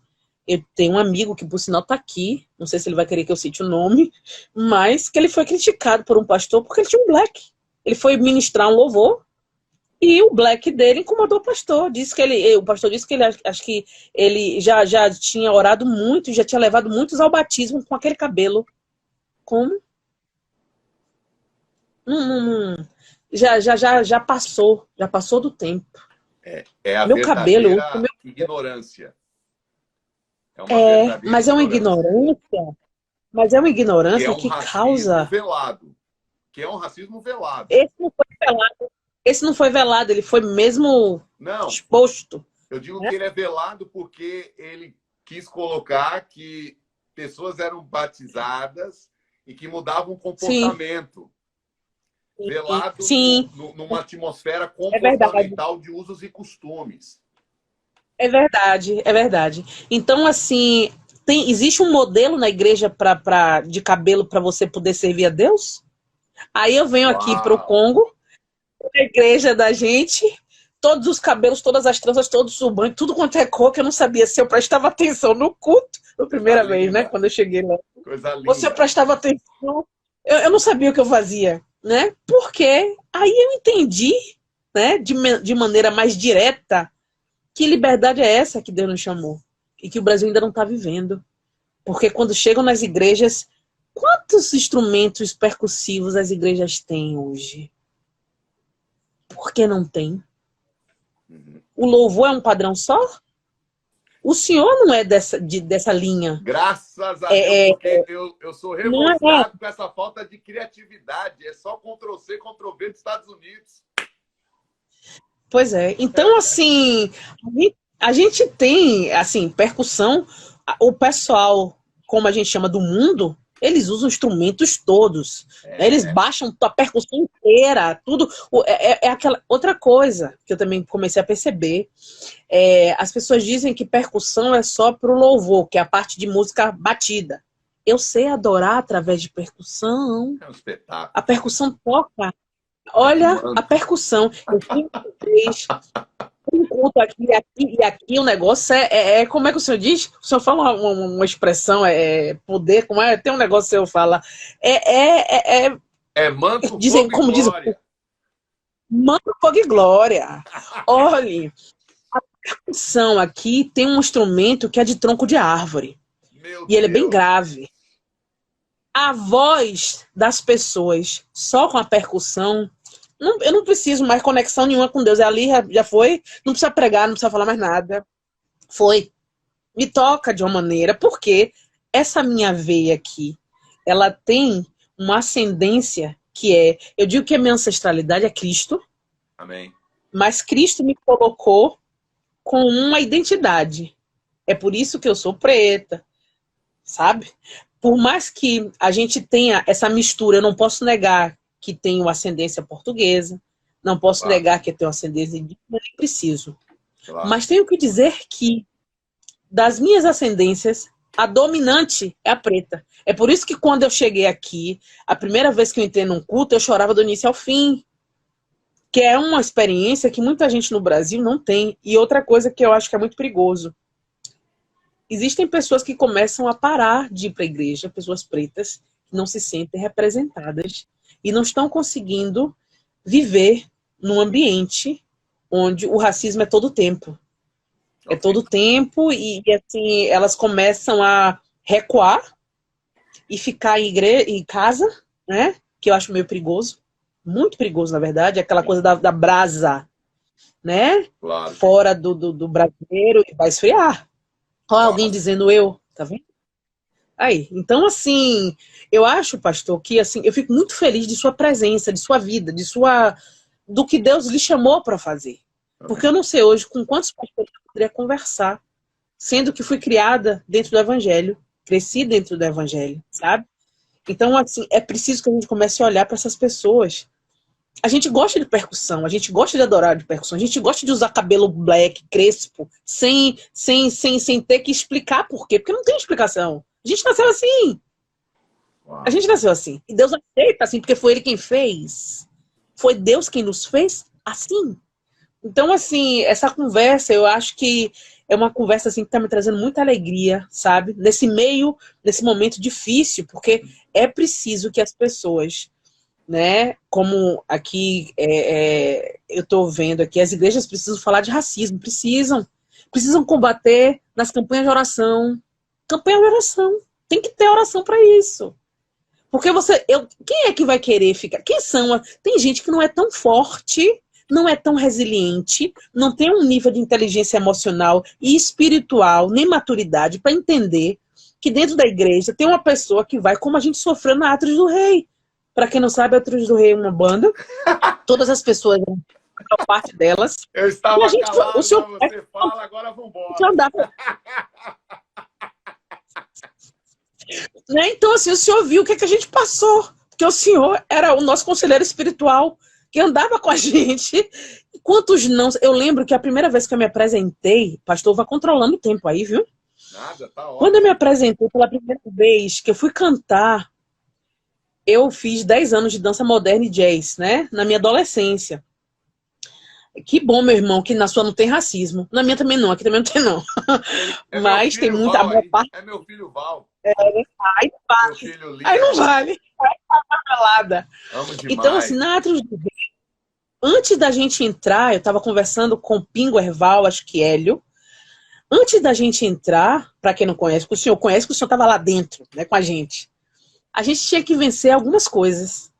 eu tenho um amigo que por sinal está aqui, não sei se ele vai querer que eu cite o nome, mas que ele foi criticado por um pastor porque ele tinha um black. Ele foi ministrar um louvor e o black dele incomodou o pastor. O pastor disse que ele, acho que ele já tinha orado muito, já tinha levado muitos ao batismo com aquele cabelo. Como? Já passou do tempo. É a meu cabelo, ignorância. Mas é uma ignorância. Mas é uma ignorância que causa. Velado, que é um racismo velado. Esse não foi velado, ele foi mesmo exposto. Eu digo que ele é velado porque ele quis colocar que pessoas eram batizadas e que mudavam o comportamento. Sim. Velado numa atmosfera comportamental de usos e costumes. É verdade. Então, assim, existe um modelo na igreja de cabelo para você poder servir a Deus? Aí eu venho aqui para o Congo, a igreja da gente, todos os cabelos, todas as tranças, todos os banhos, tudo quanto é cor, que eu não sabia se eu prestava atenção no culto, na primeira vez, né, quando eu cheguei lá. Coisa linda. Ou se eu prestava atenção, eu não sabia o que eu fazia, né? Porque aí eu entendi, né, de maneira mais direta, que liberdade é essa que Deus nos chamou e que o Brasil ainda não está vivendo. Porque quando chegam nas igrejas, quantos instrumentos percussivos as igrejas têm hoje? Por que não tem? O louvor é um padrão só? O senhor não é dessa linha. Graças a Deus, porque eu sou revoltado com essa falta de criatividade. É só Ctrl-C, Ctrl-V dos Estados Unidos. Pois é. Então, assim, a gente tem, assim, percussão. O pessoal, como a gente chama do mundo, eles usam instrumentos todos. Eles baixam a percussão inteira, tudo. É aquela outra coisa que eu também comecei a perceber. As pessoas dizem que percussão é só pro louvor, que é a parte de música batida. Eu sei adorar através de percussão. É um espetáculo. A percussão toca. Olha a percussão. Eu fiz um culto aqui e aqui o negócio como é que o senhor diz? O senhor fala uma expressão, poder, como é? Tem um negócio que o senhor fala. Manto, fogo e glória. Manto, fogo e glória. Olha, a percussão aqui tem um instrumento que é de tronco de árvore. E ele é bem grave. A voz das pessoas só com a percussão, eu não preciso mais conexão nenhuma com Deus. Ali já foi, não precisa pregar, não precisa falar mais nada. Foi. Me toca de uma maneira, porque essa minha veia aqui, ela tem uma ascendência que eu digo que a minha ancestralidade é Cristo. Amém. Mas Cristo me colocou com uma identidade. É por isso que eu sou preta, sabe? Por mais que a gente tenha essa mistura, eu não posso negar que tenho ascendência portuguesa, não posso negar que tenho ascendência indígena, nem preciso. Mas tenho que dizer que, das minhas ascendências, a dominante é a preta. É por isso que quando eu cheguei aqui, a primeira vez que eu entrei num culto, eu chorava do início ao fim. Que é uma experiência que muita gente no Brasil não tem. E outra coisa que eu acho que é muito perigoso. Existem pessoas que começam a parar de ir para a igreja, pessoas pretas, que não se sentem representadas e não estão conseguindo viver num ambiente onde o racismo é todo o tempo. É todo o tempo e assim, elas começam a recuar e ficar em casa, né? Que eu acho meio perigoso. Muito perigoso, na verdade. Aquela coisa da brasa, né? Claro. Fora do brasileiro e vai esfriar. Olha alguém dizendo tá vendo? Aí, então assim, eu acho, pastor, que assim, eu fico muito feliz de sua presença, de sua vida, de sua do que Deus lhe chamou para fazer. Porque eu não sei hoje com quantos pastores eu poderia conversar, sendo que fui criada dentro do Evangelho, cresci dentro do Evangelho, sabe? Então, assim, é preciso que a gente comece a olhar para essas pessoas. A gente gosta de percussão, a gente gosta de adorar de percussão, a gente gosta de usar cabelo black, crespo, sem ter que explicar por quê, porque não tem explicação. A gente nasceu assim. Uau. A gente nasceu assim. E Deus aceita assim, porque foi Ele quem fez. Foi Deus quem nos fez assim. Então, assim, essa conversa, eu acho que é uma conversa assim, que está me trazendo muita alegria, sabe? Nesse momento difícil, porque é preciso que as pessoas, né, como aqui eu estou vendo aqui, as igrejas precisam falar de racismo, precisam combater nas campanhas de oração. Campanha de oração. Tem que ter oração para isso. Porque quem é que vai querer ficar? Tem gente que não é tão forte, não é tão resiliente, não tem um nível de inteligência emocional e espiritual, nem maturidade para entender que dentro da igreja tem uma pessoa que vai, como a gente sofreu na Atos do Rei. Para quem não sabe, a Atos do Rei é uma banda. Todas as pessoas, a maior parte delas. Eu estava calado, o senhor, você fala, agora vambora. Né? Então, assim, o senhor viu o que a gente passou. Porque o senhor era o nosso conselheiro espiritual, que andava com a gente. E quantos não... Eu lembro que a primeira vez que eu me apresentei, pastor, vai controlando o tempo aí, viu? Nada, tá ótimo. Quando eu me apresentei pela primeira vez, que eu fui cantar, eu fiz 10 anos de dança moderna e jazz, né? Na minha adolescência. Que bom, meu irmão, que na sua não tem racismo. Na minha também não, aqui também não tem, não. Mas tem muita... É meu filho Val. Aí vale. Aí não vale. Amo demais. Então, assim, na Atos do Rei, antes da gente entrar, eu estava conversando com o Pingo Herval, acho que Hélio. Antes da gente entrar, para quem não conhece, porque o senhor conhece, que o senhor estava lá dentro, né, com a gente tinha que vencer algumas coisas.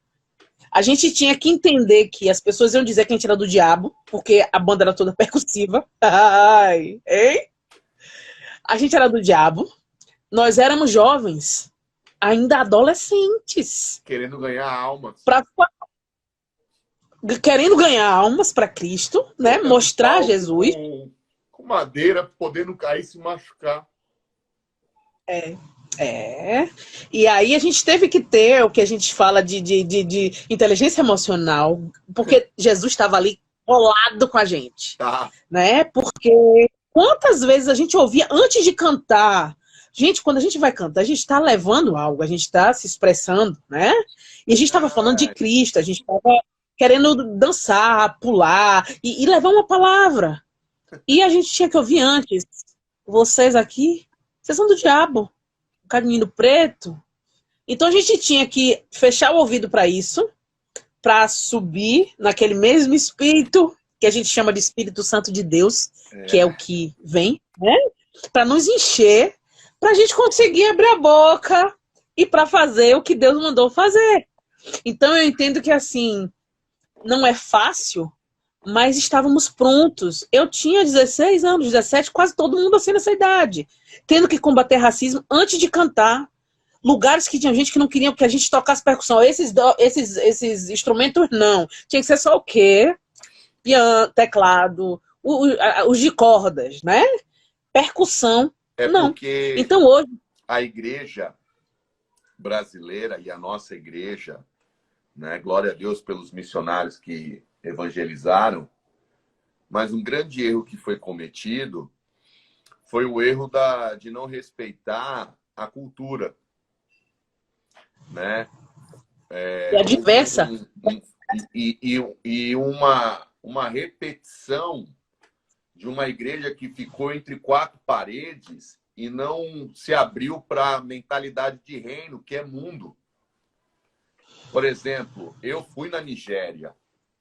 A gente tinha que entender que as pessoas iam dizer que a gente era do diabo, porque a banda era toda percussiva. Ai, hein? A gente era do diabo. Nós éramos jovens, ainda adolescentes. Querendo ganhar almas. Querendo ganhar almas para Cristo, né? Mostrar Jesus. Com madeira, podendo cair e se machucar. E aí a gente teve que ter o que a gente fala de inteligência emocional, porque Jesus estava ali colado com a gente. Tá. Né? Porque quantas vezes a gente ouvia antes de cantar... Gente, quando a gente vai cantar, a gente está levando algo, a gente está se expressando, né? E a gente estava falando de Cristo, a gente estava querendo dançar, pular e levar uma palavra. E a gente tinha que ouvir antes. Vocês aqui, vocês são do diabo. Um caminho preto. Então a gente tinha que fechar o ouvido para isso, para subir naquele mesmo espírito, que a gente chama de Espírito Santo de Deus, que é o que vem, né? Para nos encher, para a gente conseguir abrir a boca e para fazer o que Deus mandou fazer. Então eu entendo que assim, não é fácil, mas estávamos prontos. Eu tinha 16 anos, 17, quase todo mundo assim nessa idade, tendo que combater racismo antes de cantar. Lugares que tinha gente que não queria que a gente tocasse percussão. Esses instrumentos, não. Tinha que ser só o quê? Piano, teclado, os de cordas, né? Percussão. Não. Porque então hoje a igreja brasileira e a nossa igreja, né, glória a Deus pelos missionários que evangelizaram, mas um grande erro que foi cometido foi o erro de não respeitar a cultura, né? é diversa. E uma repetição de uma igreja que ficou entre quatro paredes e não se abriu para a mentalidade de reino, que é mundo. Por exemplo, eu fui na Nigéria,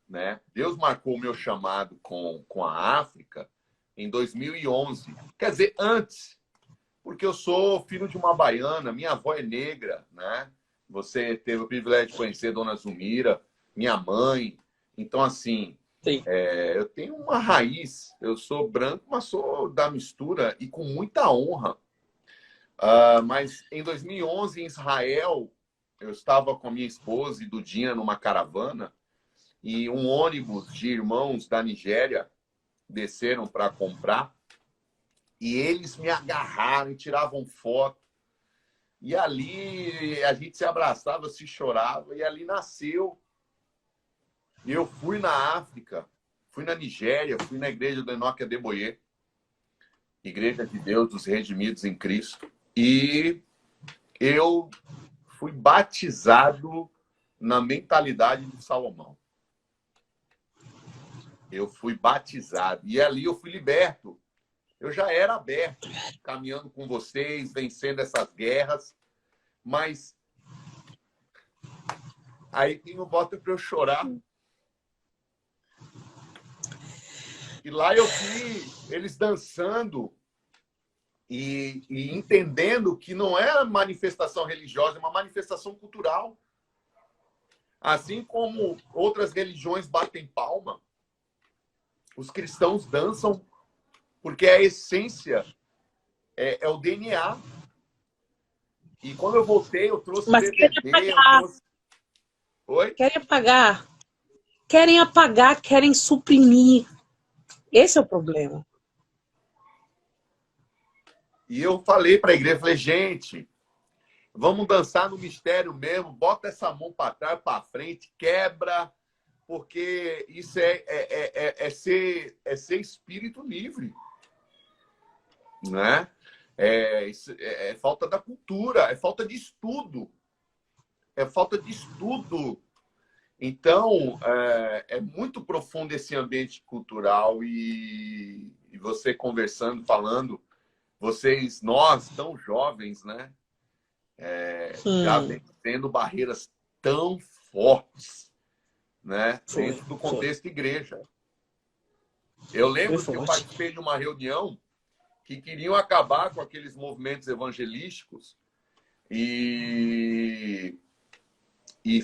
né? Deus marcou o meu chamado com a África em 2011. Quer dizer, antes, porque eu sou filho de uma baiana, minha avó é negra, né? Você teve o privilégio de conhecer Dona Zumira, minha mãe. Então, assim, eu tenho uma raiz. Eu sou branco, mas sou da mistura e com muita honra. Mas em 2011, em Israel, eu estava com a minha esposa e Dudinha numa caravana e um ônibus de irmãos da Nigéria desceram para comprar, e eles me agarraram e tiravam foto. E ali a gente se abraçava, se chorava, e ali nasceu. E eu fui na África, fui na Nigéria, fui na igreja do Enoque Adeboye, Igreja de Deus dos Redimidos em Cristo, e eu fui batizado na mentalidade de Salomão. Eu fui batizado. E ali eu fui liberto. Eu já era aberto, caminhando com vocês, vencendo essas guerras. Mas aí quem não bota para eu chorar. E lá eu vi eles dançando e entendendo que não é manifestação religiosa, é uma manifestação cultural. Assim como outras religiões batem palma, os cristãos dançam porque a essência é o DNA. E quando eu voltei, eu trouxe o DVD. Oi? Querem apagar. Querem apagar, querem suprimir. Esse é o problema. E eu falei para a igreja, falei, gente, vamos dançar no mistério mesmo, bota essa mão para trás, para frente, quebra, porque isso é ser espírito livre. Né? É falta da cultura, é falta de estudo. É falta de estudo. Então, é muito profundo esse ambiente cultural e você conversando, falando, nós, tão jovens, né? Já vencendo barreiras tão fortes, né? Dentro do contexto igreja. Eu lembro que eu participei de uma reunião que queriam acabar com aqueles movimentos evangelísticos e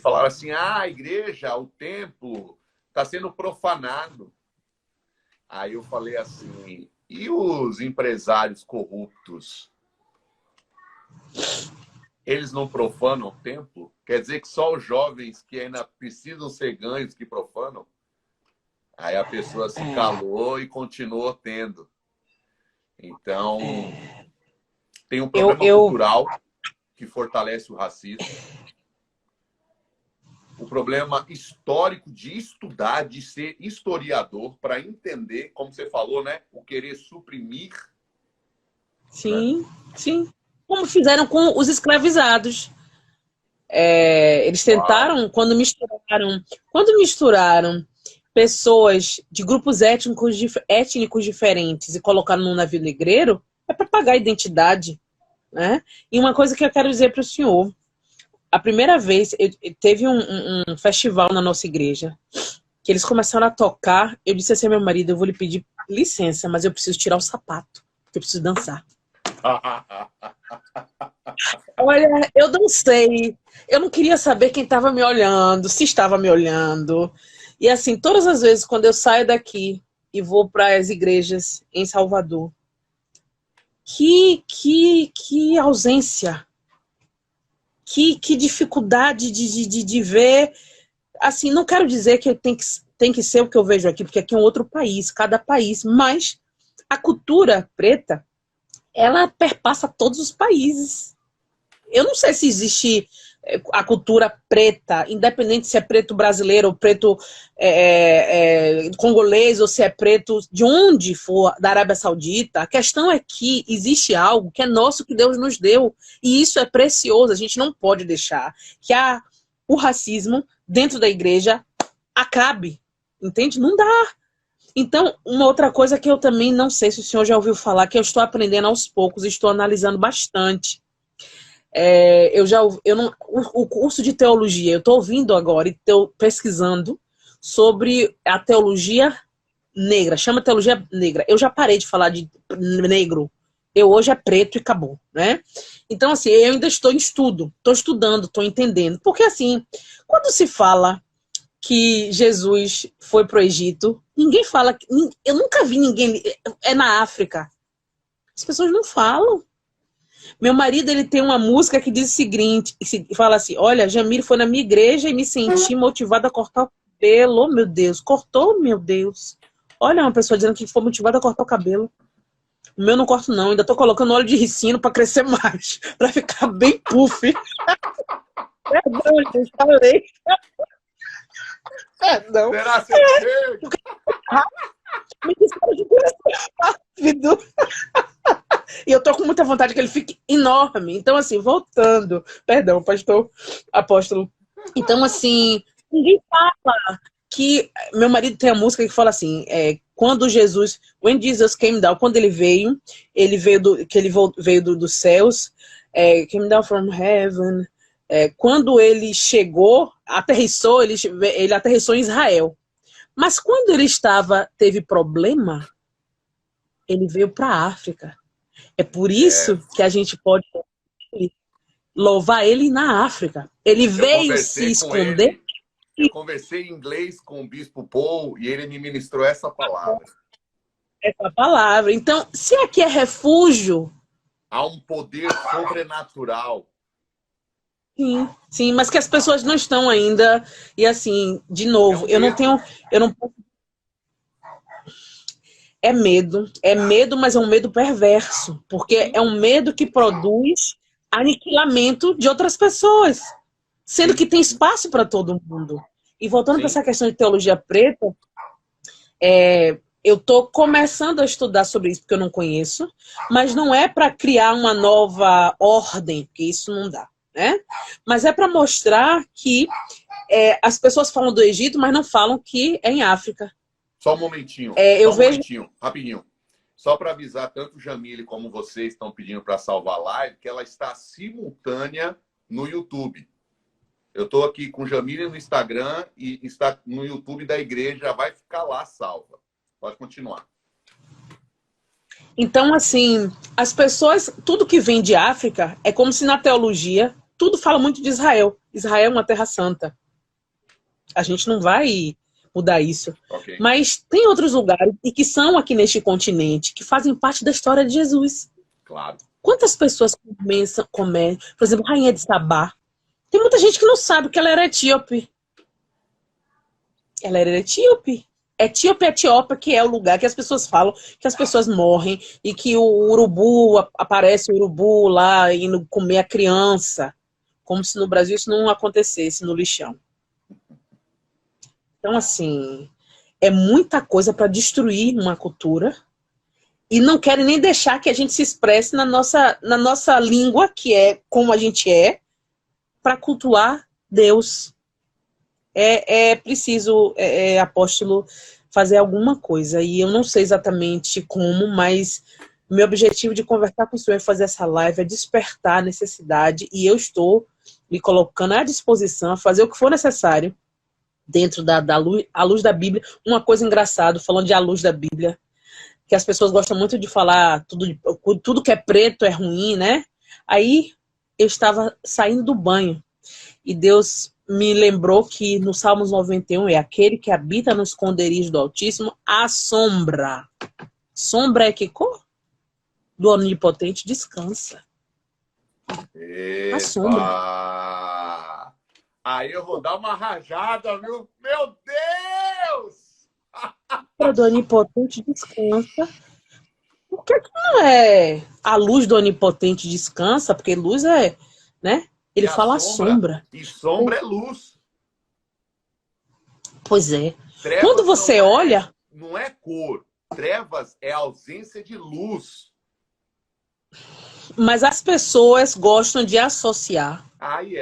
falaram assim, a igreja, o templo está sendo profanado. Aí eu falei assim, e os empresários corruptos? Eles não profanam o templo? Quer dizer que só os jovens que ainda precisam ser ganhos que profanam? Aí a pessoa se calou e continuou tendo. Então, tem um problema cultural que fortalece o racismo. O problema histórico de estudar, de ser historiador, para entender, como você falou, né? O querer suprimir. Sim, né? Sim. Como fizeram com os escravizados. Eles tentaram, quando misturaram pessoas de grupos étnicos diferentes e colocaram num navio negreiro, é para pagar a identidade. Né? E uma coisa que eu quero dizer para o senhor, a primeira vez, teve um festival na nossa igreja, que eles começaram a tocar, eu disse assim ao meu marido, eu vou lhe pedir licença, mas eu preciso tirar o sapato, porque eu preciso dançar. Olha, eu dancei, eu não queria saber quem estava me olhando, se estava me olhando. E assim, todas as vezes quando eu saio daqui e vou para as igrejas em Salvador, que ausência, que dificuldade de ver. Assim, não quero dizer que tem que ser o que eu vejo aqui, porque aqui é um outro país, cada país, mas a cultura preta, ela perpassa todos os países. Eu não sei se existe a cultura preta, independente se é preto brasileiro ou preto congolês, ou se é preto de onde for, da Arábia Saudita. A questão é que existe algo que é nosso, que Deus nos deu, e isso é precioso. A gente não pode deixar que o racismo dentro da igreja acabe, entende? Não dá. Então, uma outra coisa que eu também não sei se o senhor já ouviu falar, que eu estou aprendendo aos poucos, estou analisando bastante. O curso de teologia, eu estou ouvindo agora e estou pesquisando sobre a teologia negra, chama teologia negra. Eu já parei de falar de negro, hoje é preto e acabou, né? Então, assim, eu ainda estou em estudo, estou estudando, estou entendendo. Porque, assim, quando se fala que Jesus foi para o Egito, ninguém fala, eu nunca vi ninguém, é na África. As pessoas não falam. Meu marido, ele tem uma música que diz o seguinte, fala assim, olha, Jamir foi na minha igreja e me senti motivada a cortar cabelo, oh, meu Deus. Cortou, meu Deus. Olha, uma pessoa dizendo que foi motivada a cortar o cabelo. O meu não corto, não. Ainda tô colocando óleo de ricino pra crescer mais. Pra ficar bem puff. Perdão, gente, falei. Perdão. Será seu jeito? Me disseram de crescer rápido. E eu tô com muita vontade que ele fique enorme. Então, assim, voltando. Perdão, pastor, apóstolo. Então, assim, ninguém fala que... Meu marido tem a música que fala assim, quando Jesus... When Jesus came down, quando ele veio dos céus, came down from heaven. Quando ele chegou, aterrissou, ele aterrissou em Israel. Mas quando ele teve problema, ele veio para a África. É por isso que a gente pode louvar ele na África. Ele veio se esconder. Eu conversei em inglês com o bispo Paul e ele me ministrou essa palavra. Essa palavra. Então, se aqui é refúgio... Há um poder sobrenatural. Sim, sim, mas que as pessoas não estão ainda. E assim, de novo, eu não posso... É medo, mas é um medo perverso, porque é um medo que produz aniquilamento de outras pessoas, sendo que tem espaço para todo mundo. E voltando para essa questão de teologia preta, eu estou começando a estudar sobre isso, porque eu não conheço, mas não é para criar uma nova ordem, porque isso não dá, né? Mas é para mostrar que as pessoas falam do Egito, mas não falam que é em África. Só um momentinho, rapidinho. Só para avisar tanto o Jamile como vocês estão pedindo para salvar a live, que ela está simultânea no YouTube. Eu estou aqui com o Jamile no Instagram e está no YouTube da igreja, vai ficar lá salva. Pode continuar. Então, assim, as pessoas, tudo que vem de África, é como se na teologia, tudo fala muito de Israel. Israel é uma terra santa. A gente não vai mudar isso. Okay. Mas tem outros lugares, e que são aqui neste continente, que fazem parte da história de Jesus. Claro. Quantas pessoas comem, por exemplo, Rainha de Sabá. Tem muita gente que não sabe que ela era etíope. Ela era etíope. Etiópia, que é o lugar que as pessoas falam que as pessoas morrem e que o urubu, aparece o urubu lá indo comer a criança. Como se no Brasil isso não acontecesse no lixão. Então, assim, é muita coisa para destruir uma cultura e não querem nem deixar que a gente se expresse na nossa língua, que é como a gente para cultuar Deus. É preciso, apóstolo, fazer alguma coisa. E eu não sei exatamente como, mas meu objetivo de conversar com o senhor e fazer essa live é despertar a necessidade, e eu estou me colocando à disposição a fazer o que for necessário dentro à luz da Bíblia. Uma coisa engraçada, falando de à luz da Bíblia, que as pessoas gostam muito de falar tudo que é preto é ruim, né? Aí eu estava saindo do banho e Deus me lembrou que no Salmos 91 é aquele que habita no esconderijo do Altíssimo, a sombra. Sombra é que cor? Do Onipotente descansa. Epa! A sombra. Aí eu vou dar uma rajada, viu? Meu Deus! Do Onipotente descansa. Por que não é a luz do Onipotente descansa? Porque luz né? Ele fala sombra. E sombra é luz. Pois é. Trevas quando você olha... Não é cor. Trevas é ausência de luz. Mas as pessoas gostam de associar. Aí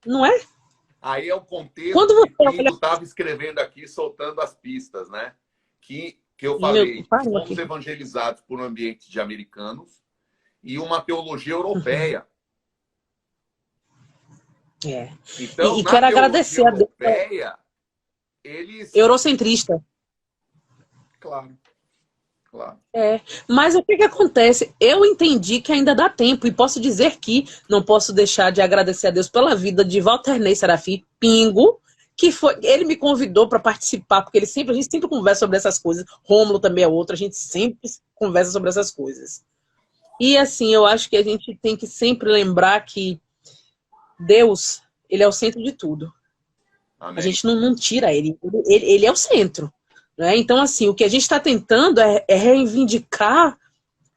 Não é? Aí é o contexto quando você que Pinto estava escrevendo aqui, soltando as pistas, né? Que eu falei, fomos evangelizados por um ambiente de americanos e uma teologia europeia. Então, e quero agradecer a Deus. Eurocentrista. Claro. Mas o que acontece? Eu entendi que ainda dá tempo, e posso dizer que não posso deixar de agradecer a Deus pela vida de Walter Ney Serafim Pingo, que ele me convidou para participar, porque a gente sempre conversa sobre essas coisas. Rômulo também é outro, a gente sempre conversa sobre essas coisas. E assim, eu acho que a gente tem que sempre lembrar que Deus, ele é o centro de tudo. A Amém. gente não tira ele. Ele é o centro. Né? Então, assim, o que a gente está tentando é reivindicar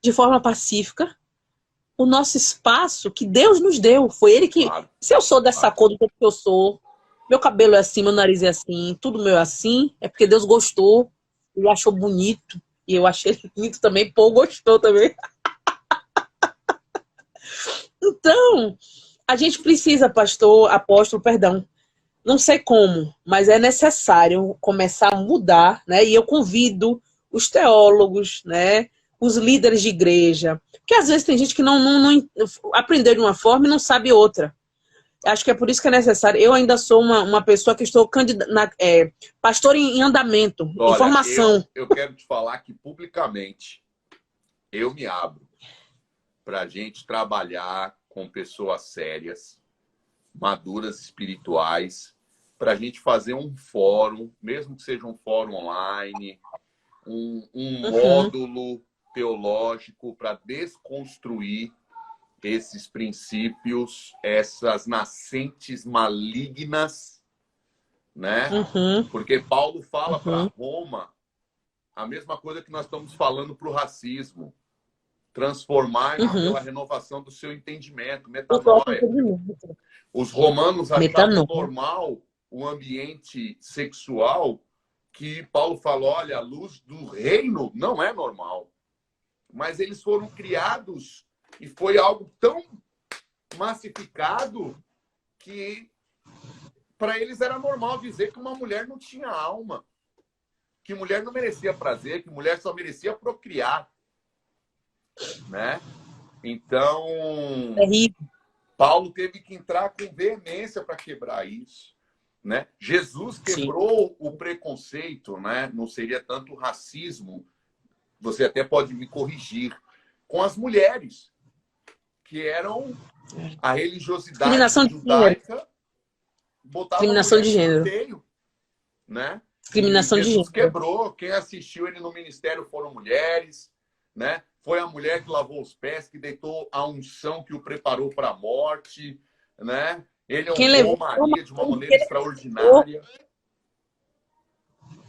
de forma pacífica o nosso espaço que Deus nos deu. Foi Ele que... Claro, Se eu sou dessa claro. cor do jeito que eu sou, meu cabelo é assim, meu nariz é assim, tudo meu é assim, é porque Deus gostou e achou bonito. E eu achei bonito também, Paul gostou também. Então, a gente precisa, apóstolo, perdão, não sei como, mas é necessário começar a mudar, né? E eu convido os teólogos, né? Os líderes de igreja, porque às vezes tem gente que não aprendeu de uma forma e não sabe outra. Acho que é por isso que é necessário. Eu ainda sou uma pessoa que estou pastor em andamento, em Olha, formação. eu quero te falar que publicamente eu me abro para a gente trabalhar com pessoas sérias, maduras espirituais, para a gente fazer um fórum, mesmo que seja um fórum online, um módulo teológico para desconstruir esses princípios, essas nascentes malignas, né? Porque Paulo fala para Roma a mesma coisa que nós estamos falando para o racismo. Transformar pela renovação do seu entendimento, metanoia. Os romanos achavam normal o ambiente sexual que Paulo fala, olha, a luz do reino não é normal. Mas eles foram criados e foi algo tão massificado que para eles era normal dizer que uma mulher não tinha alma, que mulher não merecia prazer, que mulher só merecia procriar, né? Então, Paulo teve que entrar com veemência para quebrar isso, né? Jesus quebrou o preconceito, né? Não seria tanto racismo, você até pode me corrigir, com as mulheres, que eram a religiosidade judaica, botava a mulher de escanteio, né? Discriminação de Jesus gênero. quebrou. Quem assistiu ele no ministério foram mulheres, né? Foi a mulher que lavou os pés, que deitou a unção que o preparou para a morte, né? Ele honrou Maria de uma maneira extraordinária.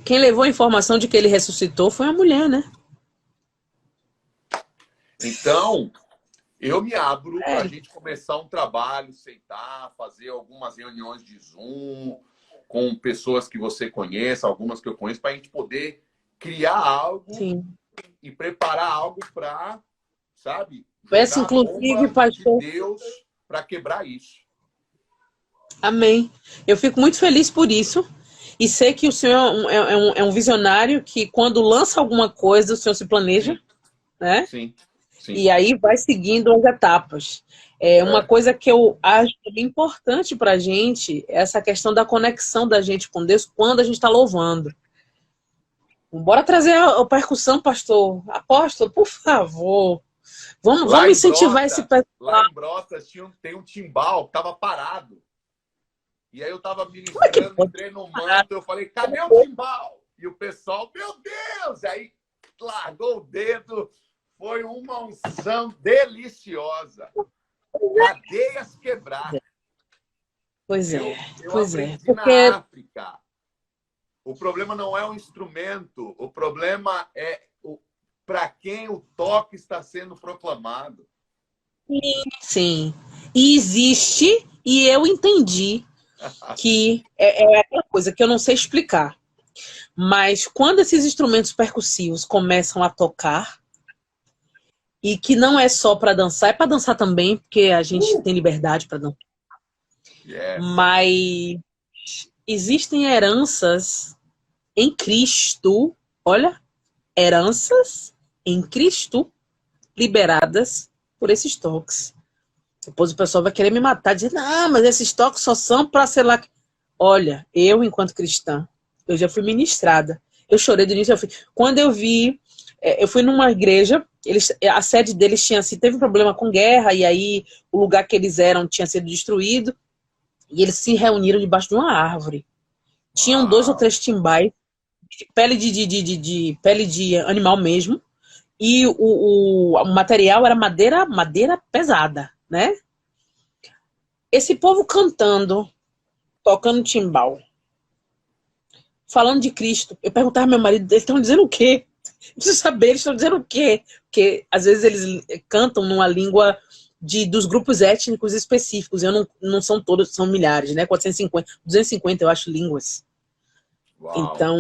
Quem levou a informação de que ele ressuscitou foi a mulher, né? Então, eu me abro para a gente começar um trabalho, sentar, fazer algumas reuniões de Zoom com pessoas que você conheça, algumas que eu conheço, para a gente poder criar algo e preparar algo para, sabe, essa, inclusive, pastor, de Deus para quebrar isso. Amém. Eu fico muito feliz por isso. E sei que o senhor é um visionário que, quando lança alguma coisa, o senhor se planeja, né? Sim. E aí vai seguindo as etapas. Uma coisa que eu acho importante para a gente é essa questão da conexão da gente com Deus quando a gente está louvando. Bora trazer a percussão, pastor. Apóstolo, por favor. Vamos incentivar esse pessoal. Lá em Brotas tem um timbal que estava parado. E aí eu estava ministrando, entrei no manto, eu falei, cadê o timbal? E o pessoal, meu Deus! E aí largou o dedo. Foi uma unção deliciosa. Cadeias quebradas. Pois é. Eu aprendi na África. O problema não é o instrumento. O problema é para quem o toque está sendo proclamado. Sim. E existe, e eu entendi que é aquela coisa que eu não sei explicar. Mas quando esses instrumentos percussivos começam a tocar, e que não é só para dançar, é para dançar também, porque a gente tem liberdade para dançar. Mas existem heranças em Cristo, olha, heranças em Cristo liberadas por esses toques. Depois o pessoal vai querer me matar, dizendo, não, mas esses toques só são para, sei lá... Olha, eu, enquanto cristã, eu já fui ministrada. Eu chorei do início ao fim. Quando eu vi... Eu fui numa igreja, a sede deles teve um problema com guerra, e aí o lugar que eles eram tinha sido destruído, e eles se reuniram debaixo de uma árvore. Tinham 2 ou 3 timbais, pele de animal mesmo, e o material era madeira pesada, né? Esse povo cantando, tocando timbal, falando de Cristo. Eu perguntava ao meu marido, eles estão dizendo o quê? Eu preciso saber, eles estão dizendo o quê? Porque às vezes eles cantam numa língua dos grupos étnicos específicos. Eu não são todos, são milhares, né? 450, 250, eu acho, línguas. Uau. Então,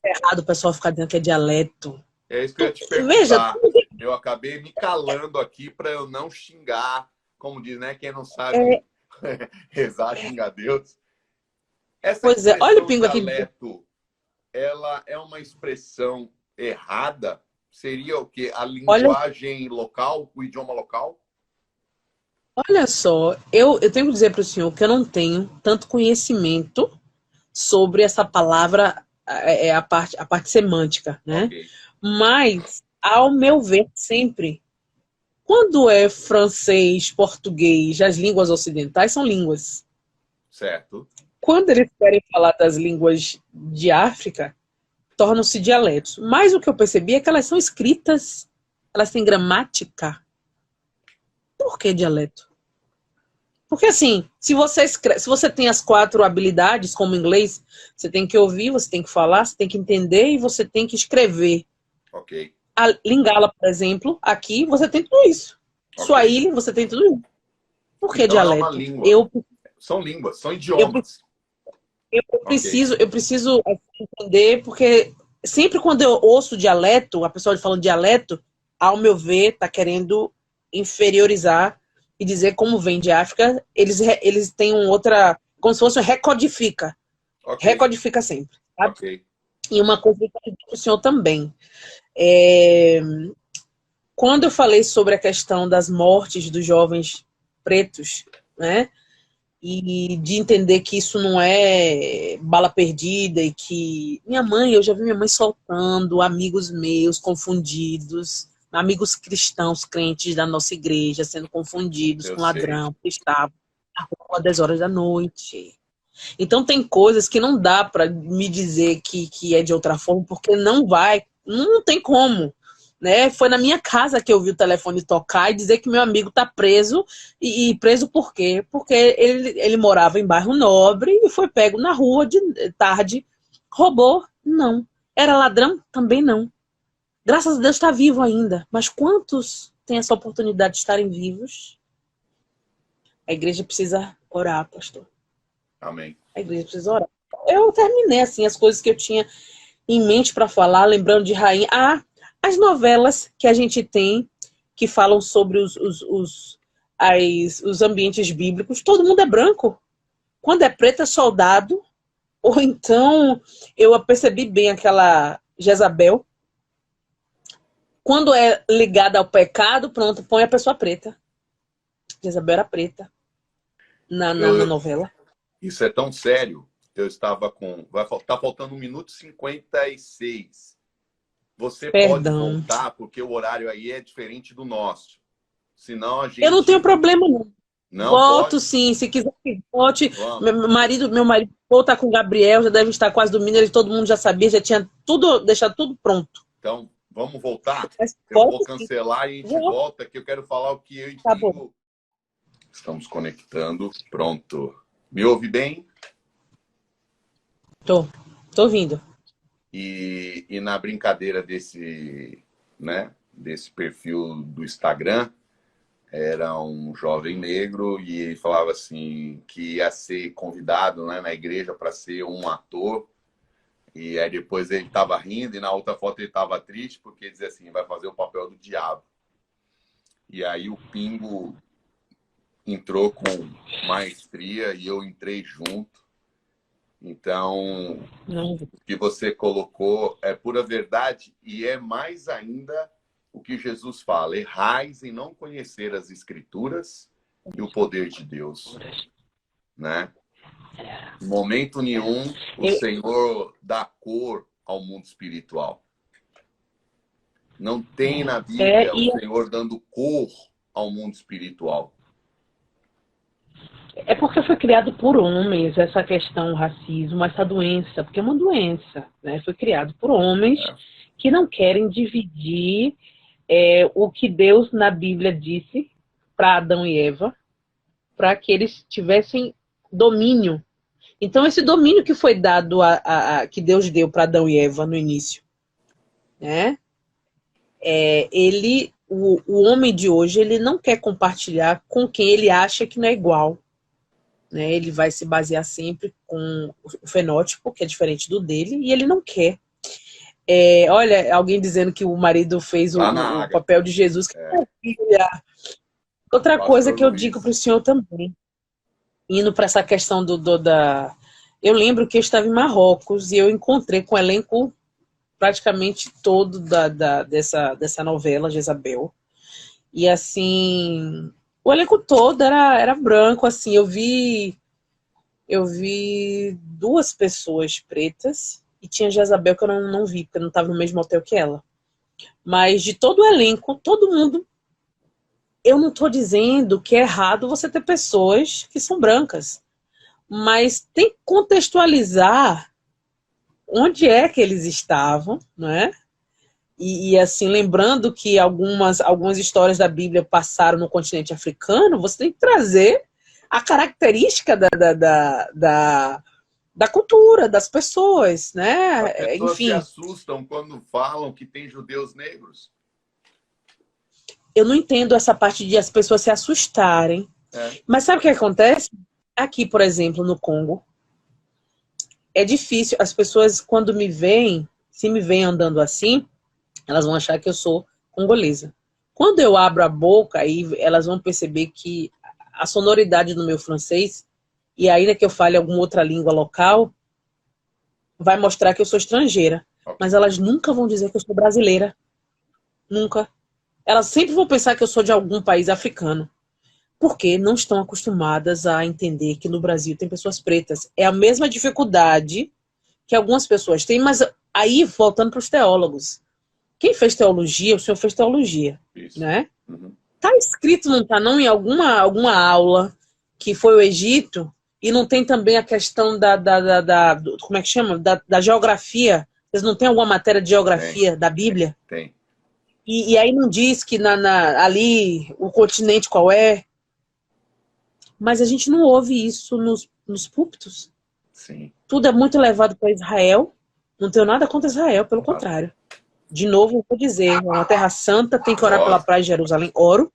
é errado o pessoal ficar dizendo que é dialeto. É isso que eu ia te Veja, perguntar. Eu acabei me calando aqui para eu não xingar. Como diz, né? Quem não sabe rezar, xinga Deus. Essa pois é, olha o expressão pingo aqui. dialeto, ela é uma expressão errada? Seria o quê? A Olha, linguagem local, o idioma local? olha só, eu tenho que dizer para o senhor que eu não tenho tanto conhecimento sobre essa palavra, a parte semântica, né? Ok, Mas, ao meu ver, sempre, quando é francês, português, as línguas ocidentais são línguas. certo. Quando eles querem falar das línguas de África, tornam-se dialetos. Mas o que eu percebi é que elas são escritas, elas têm gramática. Por que dialeto? Porque assim, se você tem as 4 habilidades, como inglês, você tem que ouvir, você tem que falar, você tem que entender e você tem que escrever. Ok, A Lingala, por exemplo, aqui você tem tudo isso. ok. Swahili, você tem tudo isso. Por que Então é uma dialeto? língua. Eu, São línguas, são eu, idiomas. eu Ok, preciso entender, porque sempre quando eu ouço dialeto, a pessoa falando dialeto, ao meu ver, está querendo inferiorizar e dizer como vem de África, eles têm outra, como se fosse um recodifica. ok, Recodifica sempre, sabe? ok. E uma coisa que eu quero dizer para o senhor também. É, quando eu falei sobre a questão das mortes dos jovens pretos, né? E de entender que isso não é bala perdida e que eu já vi minha mãe soltando amigos meus confundidos, amigos cristãos, crentes da nossa igreja, sendo confundidos Eu com sei. ladrão, que estavam na rua às 10 horas da noite. Então tem coisas que não dá para me dizer que é de outra forma, porque não tem como. Né? Foi na minha casa que eu vi o telefone tocar e dizer que meu amigo está preso. E preso por quê? Porque ele morava em bairro nobre e foi pego na rua de tarde. Roubou? Não. Era ladrão? Também não. Graças a Deus está vivo ainda. Mas quantos têm essa oportunidade de estarem vivos? A igreja precisa orar, pastor. Amém. A igreja precisa orar. Eu terminei assim as coisas que eu tinha em mente para falar, lembrando de Rainha. As novelas que a gente tem que falam sobre os ambientes bíblicos, todo mundo é branco. Quando é preto é soldado, ou então eu percebi bem aquela Jezabel. Quando é ligada ao pecado, pronto, põe a pessoa preta. Jezabel era preta na Eu, novela. isso é tão sério. Eu estava com. Tá faltando 1 minuto e 56. Você pode Perdão. voltar, porque o horário aí é diferente do nosso. Senão a Eu não tenho gente. problema, não. Não Voto pode. sim, se quiser que vote. Vamos. Meu marido está com o Gabriel, já deve estar quase dormindo, todo mundo já sabia, já tinha tudo, deixado tudo pronto. Então, vamos voltar? Mas Eu vou voto sim. cancelar e a gente Voto, volta, que eu quero falar o que eu e tá bom. Pingo. Estamos conectando. Pronto. Me ouve bem? Tô ouvindo. E na brincadeira desse, né, desse perfil do Instagram, era um jovem negro e ele falava assim que ia ser convidado, né, na igreja para ser um ator. E aí depois ele estava rindo e na outra foto ele estava triste porque ele dizia assim, vai fazer o papel do diabo. E aí o Pingo entrou com maestria e eu entrei junto. Então, Não. o que você colocou é pura verdade e é mais ainda o que Jesus fala: errais em não conhecer as Escrituras e o poder de Deus, né? Em momento nenhum o Senhor dá cor ao mundo espiritual. Não tem na Bíblia o E Senhor dando cor ao mundo espiritual. é porque foi criado por homens essa questão, o racismo, essa doença, porque é uma doença, né? Foi criado por homens que não querem dividir o que Deus na Bíblia disse para Adão e Eva, para que eles tivessem domínio. Então, esse domínio que foi dado, que Deus deu para Adão e Eva no início, né? O homem de hoje, ele não quer compartilhar com quem ele acha que não é igual. Né? Ele vai se basear sempre com o fenótipo, que é diferente do dele, e ele não quer. Olha, alguém dizendo que o marido fez o papel de Jesus. Que maravilha! Outra coisa que eu digo para o senhor também, indo para essa questão Eu lembro que eu estava em Marrocos e eu encontrei com o elenco praticamente todo dessa novela, Jezabel. E assim, o elenco todo era branco, assim, eu vi 2 pessoas pretas e tinha Jezabel que eu não vi, porque eu não estava no mesmo hotel que ela. Mas de todo o elenco, todo mundo. Eu não estou dizendo que é errado você ter pessoas que são brancas, mas tem que contextualizar onde é que eles estavam, né? E assim, lembrando que algumas histórias da Bíblia passaram no continente africano, você tem que trazer a característica da cultura, das pessoas, né? As pessoas Enfim. se assustam quando falam que tem judeus negros. Eu não entendo essa parte de as pessoas se assustarem. Mas sabe o que acontece? Aqui, por exemplo, no Congo, é difícil. As pessoas, quando me veem, se me veem andando assim, elas vão achar que eu sou congolesa. Quando eu abro a boca, aí elas vão perceber que a sonoridade do meu francês, e ainda que eu fale alguma outra língua local, vai mostrar que eu sou estrangeira. Mas elas nunca vão dizer que eu sou brasileira. Nunca. Elas sempre vão pensar que eu sou de algum país africano. Porque não estão acostumadas a entender que no Brasil tem pessoas pretas. É a mesma dificuldade que algumas pessoas têm, mas aí, voltando para os teólogos. Quem fez teologia, o senhor fez teologia, né? Tá escrito, não tá não, em alguma aula que foi o Egito, e não tem também a questão como é que chama? Da geografia. Vocês não têm alguma matéria de geografia da Bíblia? Tem. E aí não diz que ali o continente qual é. Mas a gente não ouve isso nos púlpitos. Sim. Tudo é muito levado para Israel. Não tenho nada contra Israel, pelo contrário. De novo, vou dizer, é uma terra santa, tem que orar pela paz de Jerusalém. Oro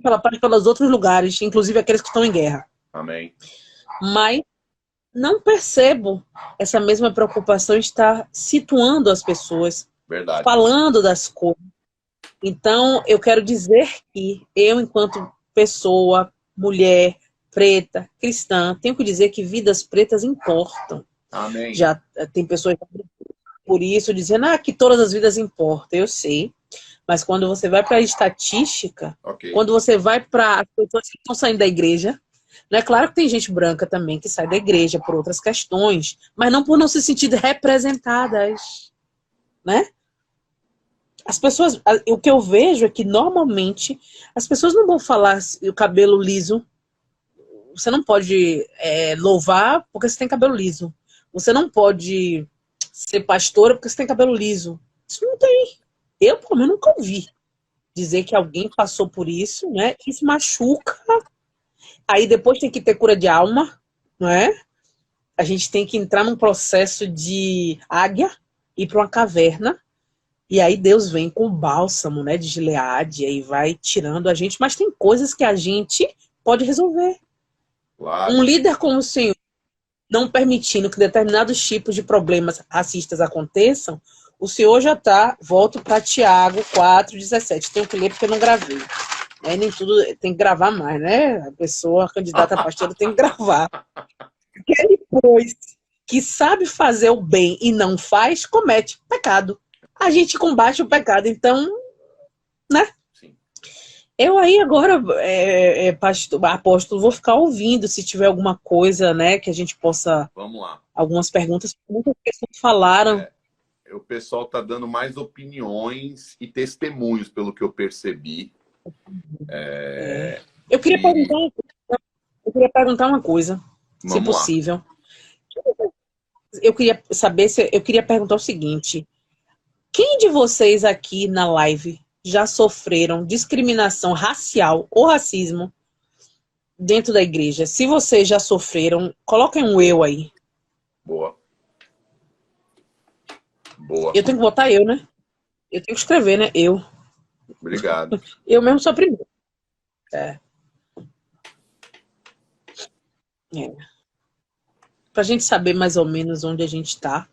pela paz pelos outros lugares, inclusive aqueles que estão em guerra. Amém. Mas não percebo essa mesma preocupação em estar situando as pessoas, falando das coisas. Então, eu quero dizer que eu, enquanto pessoa, mulher, preta, cristã, tenho que dizer que vidas pretas importam. Amém. Já tem pessoas por isso dizendo que todas as vidas importam. Eu sei. Mas quando você vai para a estatística, quando você vai para as pessoas que estão saindo da igreja, não é claro que tem gente branca também que sai da igreja por outras questões, mas não por não se sentir representadas, né? As pessoas, o que eu vejo é que normalmente as pessoas não vão falar o cabelo liso. Você não pode louvar porque você tem cabelo liso. Você não pode ser pastora porque você tem cabelo liso. Isso não tem. Eu, pelo menos, nunca ouvi dizer que alguém passou por isso, né? Isso machuca. Aí depois tem que ter cura de alma, não é? A gente tem que entrar num processo de águia, ir para uma caverna, e aí Deus vem com o bálsamo, né, de Gileade, e aí vai tirando a gente, mas tem coisas que a gente pode resolver. Claro. Um líder como o senhor, não permitindo que determinados tipos de problemas racistas aconteçam, o senhor já está, volto para Tiago 4,17. Tenho que ler porque eu não gravei. Nem tudo tem que gravar mais, né? A pessoa, a candidata a pastora, tem que gravar. Porque depois que sabe fazer o bem e não faz, comete pecado. A gente combate o pecado, então, né? Sim. Eu aí agora, pastor, apóstolo, vou ficar ouvindo se tiver alguma coisa, né, que a gente possa... Vamos lá. Algumas perguntas, muitas pessoas falaram. O pessoal está dando mais opiniões e testemunhos, pelo que eu percebi. Eu queria perguntar uma coisa, se possível. Eu queria perguntar o seguinte: quem de vocês aqui na live já sofreram discriminação racial ou racismo dentro da igreja. Se vocês já sofreram, coloquem um eu aí. Boa. Boa. Eu tenho que botar eu, né? Eu tenho que escrever, né? Eu. Obrigado. Eu mesmo sou a primeira. É. Pra gente saber mais ou menos onde a gente tá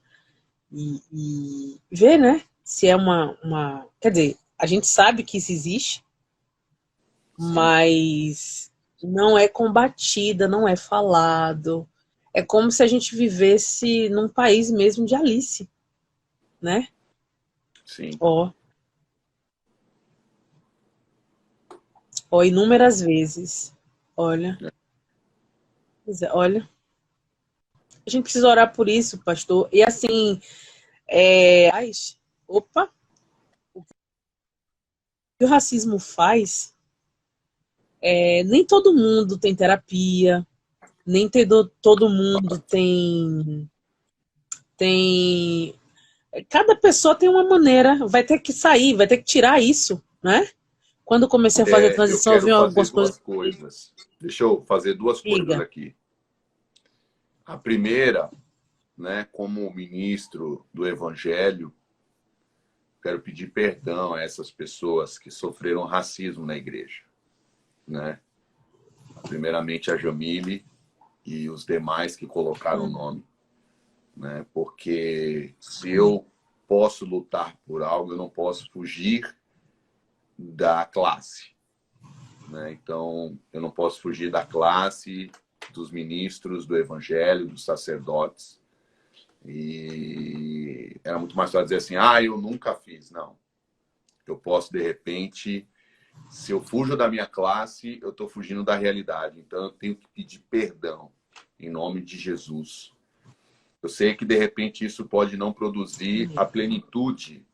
e ver, né? Se é uma. Quer dizer, a gente sabe que isso existe, Sim. mas não é combatida, não é falado. É como se a gente vivesse num país mesmo de Alice, né? Sim. Ó, inúmeras vezes. Olha, olha. A gente precisa orar por isso, pastor. E assim, ai, opa, o que o racismo faz, nem todo mundo tem terapia, nem todo mundo tem. Cada pessoa tem uma maneira, vai ter que sair, vai ter que tirar isso, né? Quando eu comecei a fazer a Eu transição, eu vi quero fazer algumas coisas. duas coisas. Deixa eu fazer duas coisas Diga. aqui. A primeira, né, como ministro do Evangelho, quero pedir perdão a essas pessoas que sofreram racismo na igreja, né? Primeiramente a Jamile e os demais que colocaram o nome, né? Porque se eu posso lutar por algo, eu não posso fugir da classe, né? Então, eu não posso fugir da classe dos ministros do Evangelho, dos sacerdotes. E era muito mais fácil dizer assim, eu nunca fiz. Não. Eu posso, de repente, se eu fujo da minha classe, eu estou fugindo da realidade. Então, eu tenho que pedir perdão em nome de Jesus. Eu sei que, de repente, isso pode não produzir a plenitude,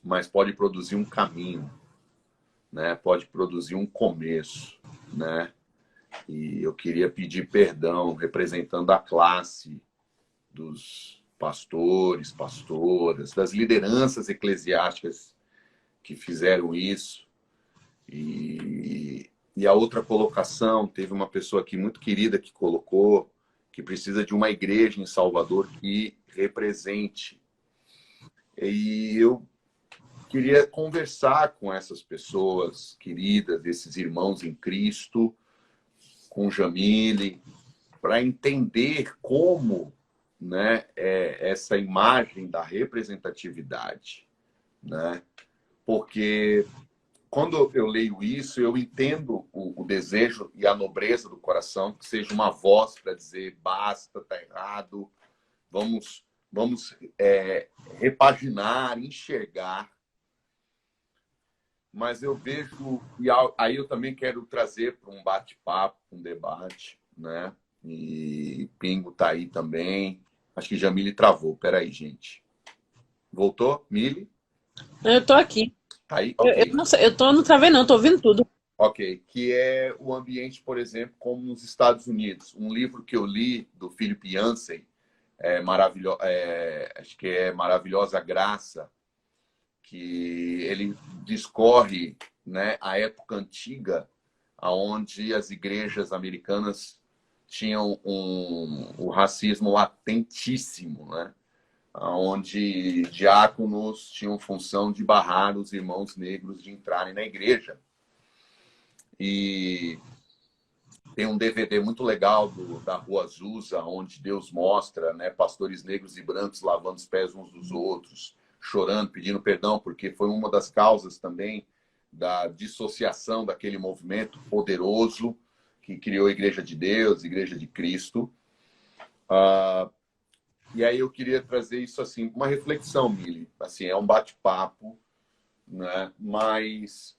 mas pode produzir um caminho, né? Pode produzir um começo, né? E eu queria pedir perdão representando a classe dos pastores, pastoras, das lideranças eclesiásticas que fizeram isso. E a outra colocação, teve uma pessoa aqui muito querida que colocou que precisa de uma igreja em Salvador que represente. E eu queria conversar com essas pessoas queridas, esses irmãos em Cristo, com Jamile, para entender como, né, essa imagem da representatividade, né? Porque quando eu leio isso, eu entendo o desejo e a nobreza do coração, que seja uma voz para dizer basta, tá errado, vamos repaginar, enxergar. Mas eu vejo, e aí eu também quero trazer para um bate-papo, um debate, né? E Pingo tá aí também. Acho que Jamile travou. Peraí, gente. Voltou? Mili? Eu tô aqui. Tá aí? Eu Ok. não sei, não travei não, tô ouvindo tudo. Ok. Que é o ambiente, por exemplo, como nos Estados Unidos. Um livro que eu li do Philip Yancey, acho que é Maravilhosa Graça, que ele discorre, né, a época antiga, onde as igrejas americanas tinham o racismo latentíssimo, né? Onde diáconos tinham função de barrar os irmãos negros de entrarem na igreja. E tem um DVD muito legal da Rua Azusa, onde Deus mostra, né, pastores negros e brancos lavando os pés uns dos outros, chorando, pedindo perdão, porque foi uma das causas também da dissociação daquele movimento poderoso que criou a Igreja de Deus, a Igreja de Cristo. E aí eu queria trazer isso assim, uma reflexão, Mili. Assim, é um bate-papo, né? Mas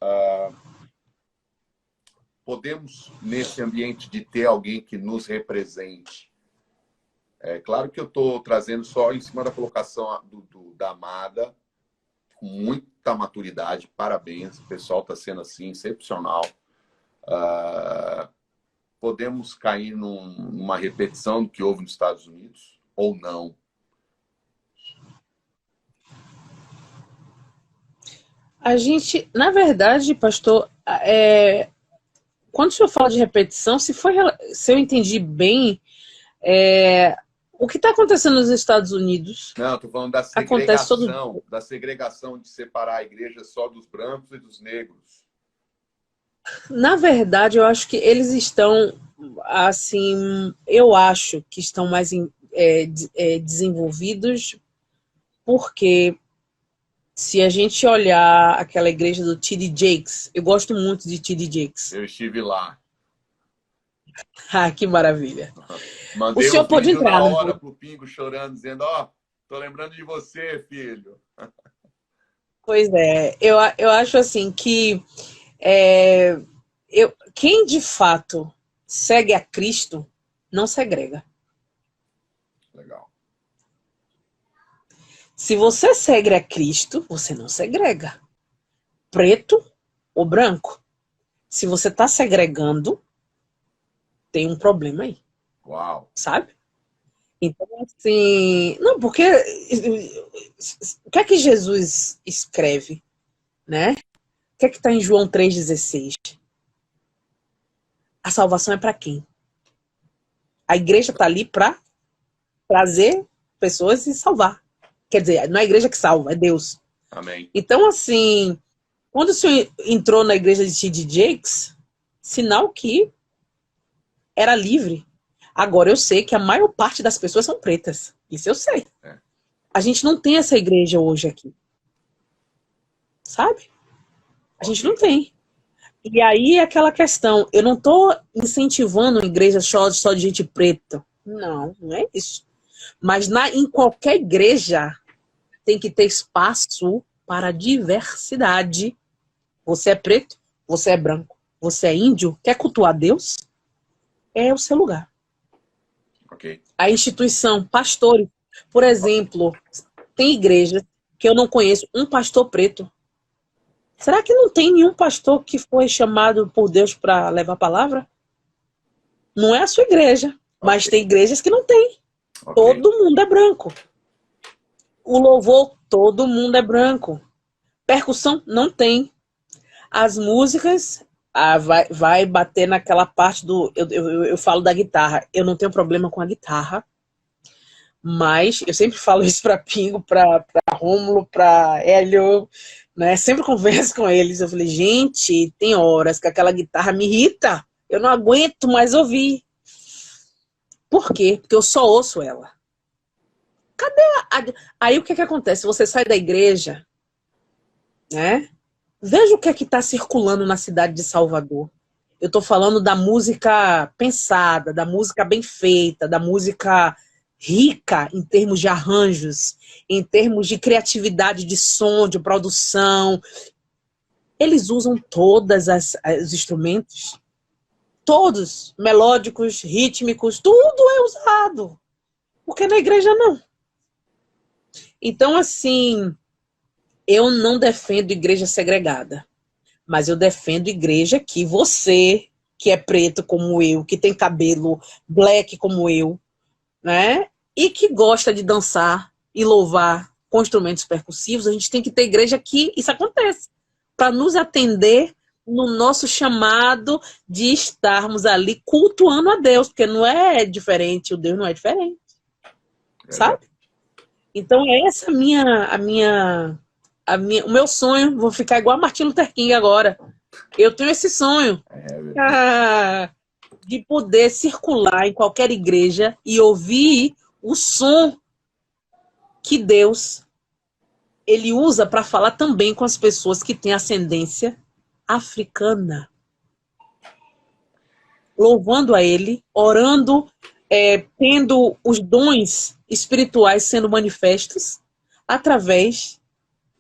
podemos, nesse ambiente de ter alguém que nos represente. É claro que eu estou trazendo só em cima da colocação da Amada, com muita maturidade, parabéns, o pessoal está sendo assim, excepcional. Podemos cair numa repetição do que houve nos Estados Unidos, ou não? A gente, na verdade, pastor, quando o senhor fala de repetição, se eu entendi bem, o que está acontecendo nos Estados Unidos Não, estou falando da acontece segregação, da segregação de separar a igreja só dos brancos e dos negros. Na verdade, eu acho que eles estão, assim, eu acho que estão mais desenvolvidos, porque se a gente olhar aquela igreja do T.D. Jakes, eu gosto muito de T.D. Jakes. Eu estive lá. Ah, que maravilha. O Mandei um senhor pode vídeo entrar, na né? hora pro Pingo chorando, dizendo, ó, tô lembrando de você, filho. Pois é, eu acho assim que quem de fato segue a Cristo não segrega. Legal. Se você segue a Cristo, você não segrega. Preto ou branco. Se você está segregando, tem um problema aí. Uau. Sabe? Então, assim... Não, porque... O que é que Jesus escreve? Né? O que é que está em João 3,16? A salvação é para quem? A igreja está ali para trazer pessoas e salvar. Quer dizer, não é a igreja que salva, é Deus. Amém. Então, assim, quando o senhor entrou na igreja de T.D. Jakes, sinal que era livre. Agora eu sei que a maior parte das pessoas são pretas. Isso eu sei. A gente não tem essa igreja hoje aqui. Sabe? A gente não tem. E aí é aquela questão, eu não estou incentivando uma igreja só de gente preta. Não, não é isso. Mas em qualquer igreja tem que ter espaço para diversidade. Você é preto, você é branco, você é índio, quer cultuar Deus? É o seu lugar. Okay. A instituição, pastores, por exemplo, tem igrejas que eu não conheço um pastor preto. Será que não tem nenhum pastor que foi chamado por Deus para levar a palavra? Não é a sua igreja, mas tem igrejas que não tem. Todo mundo é branco. O louvor, todo mundo é branco. Percussão, não tem. As músicas, vai bater naquela parte do... Eu falo da guitarra. Eu não tenho problema com a guitarra. Mas eu sempre falo isso para Pingo, para Rômulo, para Hélio, né? Sempre converso com eles. Eu falei, gente, tem horas que aquela guitarra me irrita. Eu não aguento mais ouvir. Por quê? Porque eu só ouço ela. Cadê Aí o que acontece? Você sai da igreja, né? Veja o que é que está circulando na cidade de Salvador. Eu estou falando da música pensada, da música bem feita, da música rica em termos de arranjos, em termos de criatividade de som, de produção. Eles usam todos os instrumentos, todos, melódicos, rítmicos, tudo é usado. Porque na igreja não. Então, assim, eu não defendo igreja segregada, mas eu defendo igreja que você, que é preto como eu, que tem cabelo black como eu, né? E que gosta de dançar e louvar com instrumentos percussivos, a gente tem que ter igreja que isso aconteça, para nos atender no nosso chamado de estarmos ali cultuando a Deus, porque não é diferente, o Deus não é diferente, sabe? Então essa o meu sonho, vou ficar igual a Martin Luther King agora. Eu tenho esse sonho de poder circular em qualquer igreja e ouvir o som que Deus ele usa para falar também com as pessoas que têm ascendência africana. Louvando a Ele, orando, tendo os dons espirituais sendo manifestos através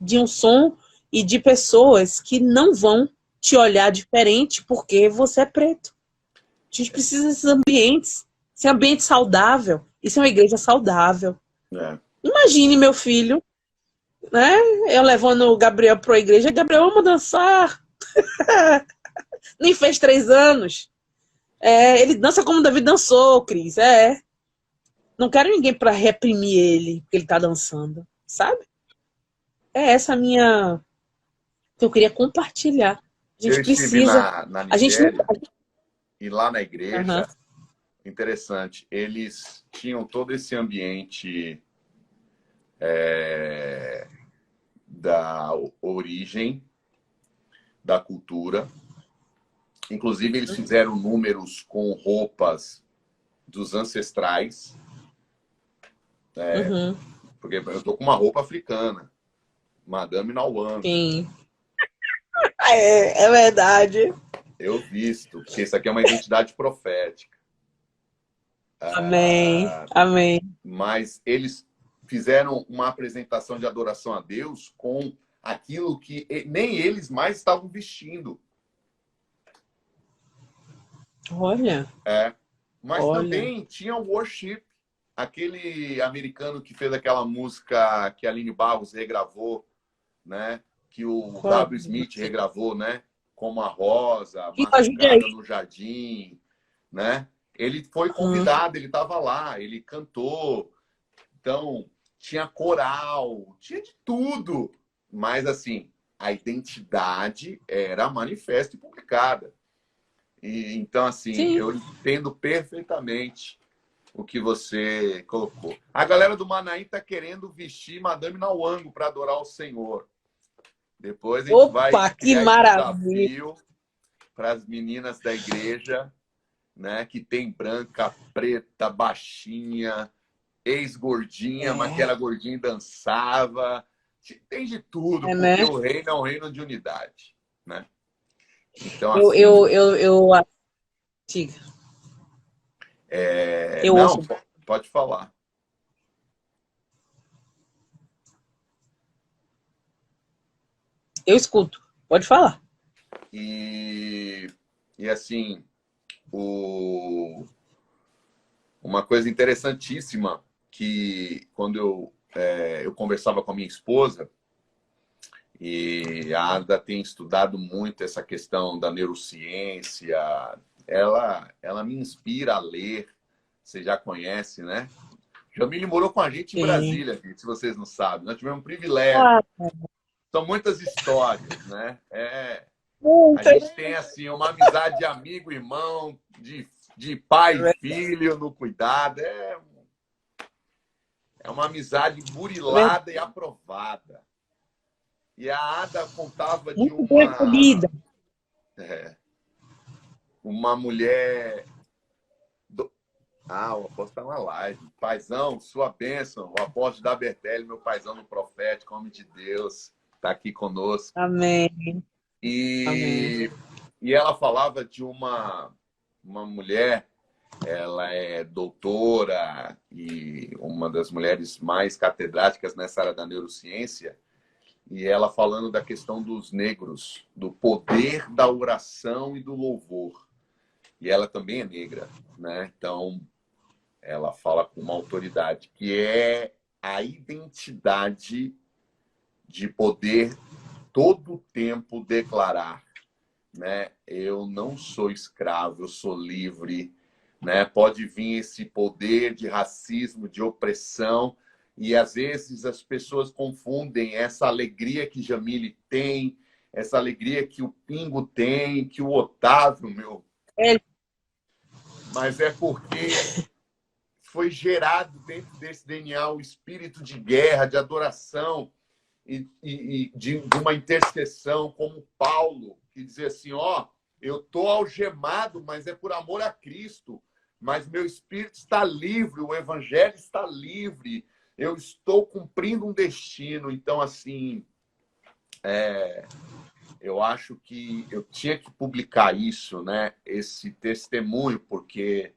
de um som e de pessoas que não vão te olhar diferente porque você é preto. A gente precisa desses ambientes, esse ambiente saudável. Isso é uma igreja saudável. Imagine meu filho, né? Eu levando o Gabriel para a igreja. Gabriel, vamos dançar. Nem fez 3 anos. Ele dança como Davi dançou, Cris. Não quero ninguém para reprimir ele, porque ele está dançando, sabe? Essa minha... que eu queria compartilhar. A gente precisa... Na Nigéria, E lá na Aham. igreja, interessante, eles tinham todo esse ambiente da origem, da cultura. Inclusive, eles fizeram números com roupas dos ancestrais, Uhum. porque eu tô com uma roupa africana, Madame Nauang. Sim. É verdade. Eu visto, porque isso aqui é uma identidade profética. Amém. Amém. Mas eles fizeram uma apresentação de adoração a Deus com aquilo que nem eles mais estavam vestindo. Olha, É. Mas olha. também tinha o worship, aquele americano que fez aquela música que a Aline Barros regravou, né? Que o Qual? W. Smith regravou, né? Como a Rosa, Me ajude Mascada aí. no Jardim, né? Ele foi Hum. convidado, ele estava lá, ele cantou. Então, tinha coral, tinha de tudo. Mas, assim, a identidade era manifesta e publicada. E, então, assim, Sim. eu entendo perfeitamente o que você colocou. A galera do Manaim está querendo vestir Madame Nauango para adorar o Senhor. Depois a gente vai Opa, que criar esse maravilha. desafio para as meninas da igreja, né? Que tem branca, preta, baixinha, ex-gordinha, mas que É, era gordinha e dançava. Tem de tudo, é, porque né? o reino é um reino de unidade, né? Então, Eu, assim, eu, eu, eu, diga. Eu não, ouço. pode falar. Eu escuto. Pode falar. E, e assim, o, uma coisa interessantíssima que quando eu conversava com a minha esposa, e a Ada tem estudado muito essa questão da neurociência, ela me inspira a ler, você já conhece, né? Jamile morou com a gente em Sim. Brasília, gente, se vocês não sabem. Nós tivemos um privilégio. Ah, São muitas histórias, né? A muitas. gente tem, assim, uma amizade de amigo, irmão, de pai e filho no cuidado. É uma amizade burilada e aprovada. E a Ada contava de Muito bem acolhida. uma mulher. O apóstolo está na live. Paizão, sua bênção. O apóstolo da Bertelli, meu paizão no profético, homem de Deus, está aqui conosco. Amém. Amém. E, e ela falava de uma mulher, ela é doutora e uma das mulheres mais catedráticas nessa área da neurociência, e ela falando da questão dos negros, do poder da oração e do louvor. E ela também é negra, né? Então, ela fala com uma autoridade, que é a identidade de poder todo o tempo declarar, né? Eu não sou escravo, eu sou livre, né? Pode vir esse poder de racismo, de opressão, e às vezes as pessoas confundem essa alegria que Jamile tem, essa alegria que o Pingo tem, que o Otávio, meu, É, mas é porque foi gerado dentro desse DNA o espírito de guerra, de adoração e de uma intercessão, como Paulo, que dizia assim: ó, eu estou algemado, mas é por amor a Cristo, mas meu espírito está livre, o evangelho está livre, eu estou cumprindo um destino. Então, assim, eu acho que eu tinha que publicar isso, né? Esse testemunho, porque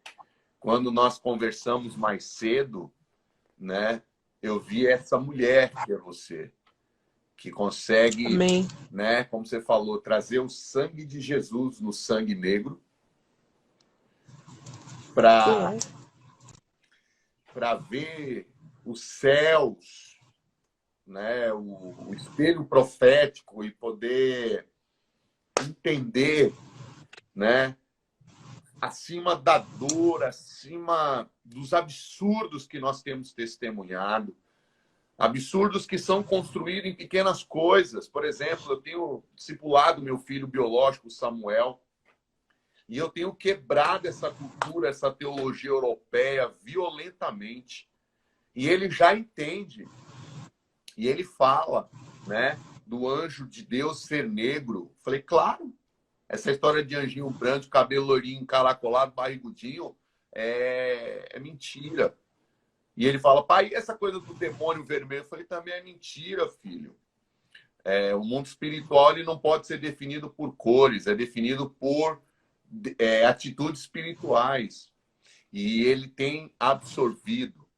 quando nós conversamos mais cedo, né, eu vi essa mulher que é você, que consegue, amém. né, como você falou, trazer o sangue de Jesus no sangue negro para É. ver os céus, né, o espelho profético e poder entender, né, acima da dor, acima dos absurdos que nós temos testemunhado, absurdos que são construídos em pequenas coisas. Por exemplo, eu tenho discipulado meu filho biológico, Samuel, E eu tenho quebrado essa cultura, essa teologia europeia violentamente. E ele já entende. E ele fala, né, do anjo de Deus ser negro. Falei, claro, essa história de anjinho branco, cabelo loirinho, encaracolado, barrigudinho, é mentira. E ele fala, pai, essa coisa do demônio vermelho? Eu falei, também é mentira, filho. O mundo espiritual ele não pode ser definido por cores, é definido por atitudes espirituais. E ele tem absorvido,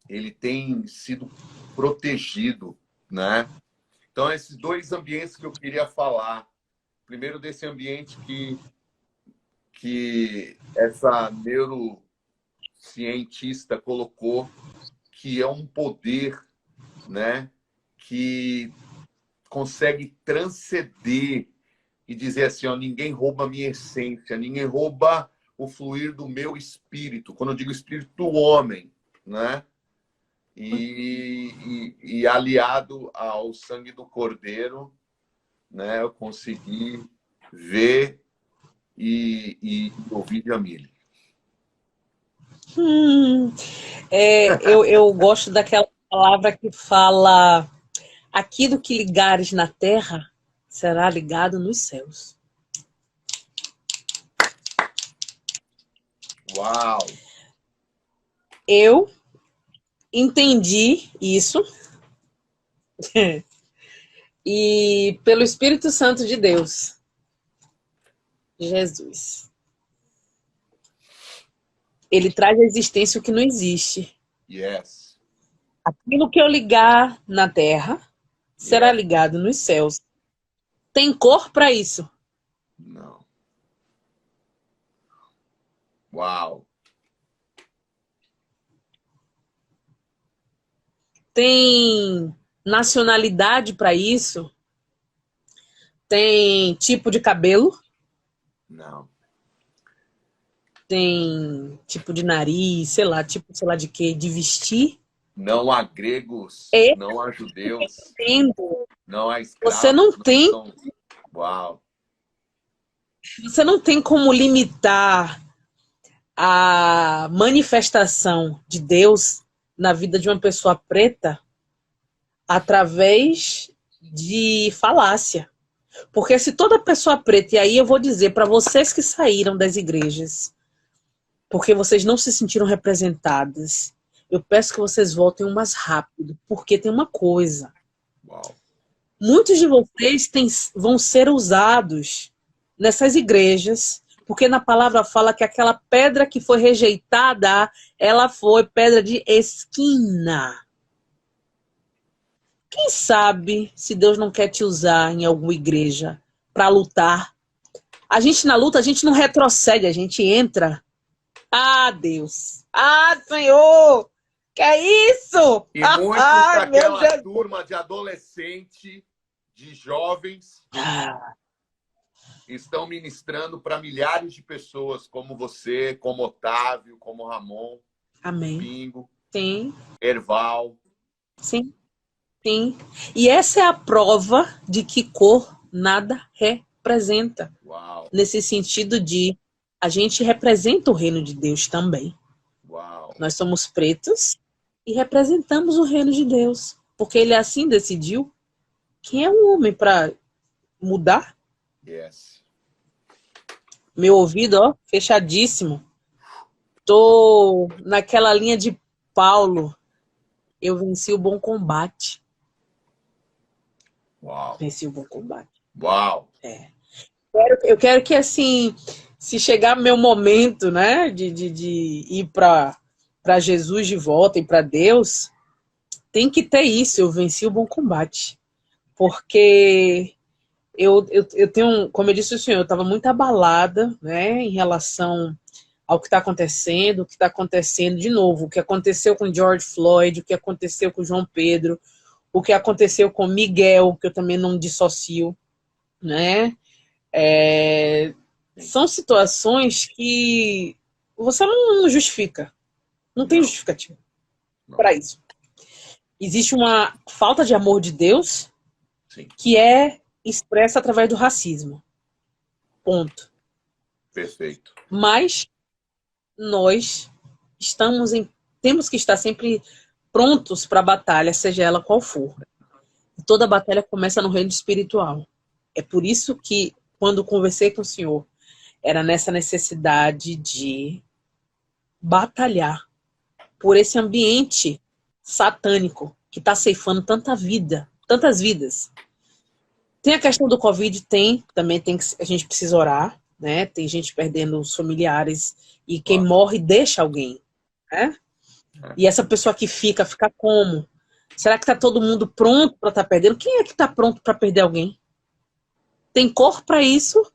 ele tem sido protegido, né? Então, esses dois ambientes que eu queria falar. Primeiro, desse ambiente que essa neurocientista colocou, que é um poder, né, que consegue transcender e dizer assim, ó, ninguém rouba a minha essência, ninguém rouba o fluir do meu espírito. Quando eu digo espírito do homem, né? E aliado ao sangue do Cordeiro, né, eu consegui ver e ouvir de Amília. Eu gosto daquela palavra que fala: aquilo que ligares na terra será ligado nos céus. Uau! Eu entendi isso e pelo Espírito Santo de Deus, Jesus, ele traz à existência o que não existe. Yes. Aquilo que eu ligar na terra será ligado nos céus. Tem cor para isso? Não. Uau! Tem nacionalidade para isso? Tem tipo de cabelo? Não. Tem tipo de nariz, sei lá de quê? De vestir? Não há gregos, não há judeus, não há escravos. Você não tem. Uau! Você não tem como limitar a manifestação de Deus na vida de uma pessoa preta através de falácia. Porque se toda pessoa preta, e aí eu vou dizer para vocês que saíram das igrejas, porque vocês não se sentiram representadas, eu peço que vocês voltem o mais rápido, porque tem uma coisa. Uau. Muitos de vocês vão ser usados nessas igrejas, porque na palavra fala que aquela pedra que foi rejeitada, ela foi pedra de esquina. Quem sabe se Deus não quer te usar em alguma igreja para lutar? A gente na luta, a gente não retrocede, a gente entra. Ah, Deus! Ah, Senhor! Que é isso? E muitos daquela turma de adolescente, de jovens, estão ministrando para milhares de pessoas, como você, como Otávio, como Ramon, Amém. Pingo, Sim. Erval. Sim. Sim. E essa é a prova de que cor nada representa. Uau. Nesse sentido de a gente representa o reino de Deus também. Uau. Nós somos pretos e representamos o reino de Deus. Porque ele assim decidiu. Quem é um homem para mudar? Yes. Meu ouvido, ó, fechadíssimo. Tô naquela linha de Paulo. Eu venci o bom combate. Uau. Venci o bom combate. Uau. Eu quero que, assim, se chegar meu momento, né, de ir para Jesus de volta e para Deus, tem que ter isso. Eu venci o bom combate. Porque eu tenho, como eu disse ao senhor, eu estava muito abalada, né, em relação ao que está acontecendo, o que está acontecendo de novo, o que aconteceu com George Floyd, o que aconteceu com João Pedro, o que aconteceu com Miguel, que eu também não dissocio, né? São situações que você não justifica. Não tem justificativa para isso. Existe uma falta de amor de Deus. Sim. Que é expressa através do racismo. Ponto. Perfeito. Mas nós temos que estar sempre prontos para a batalha, seja ela qual for. Toda batalha começa no reino espiritual. É por isso que, quando conversei com o Senhor, era nessa necessidade de batalhar por esse ambiente satânico que está ceifando tanta vida, tantas vidas. Tem a questão do Covid, também tem que, a gente precisa orar, né? Tem gente perdendo os familiares e quem morre deixa alguém, né? E essa pessoa que fica como? Será que está todo mundo pronto para estar perdendo? Quem é que está pronto para perder alguém? Tem cor para isso?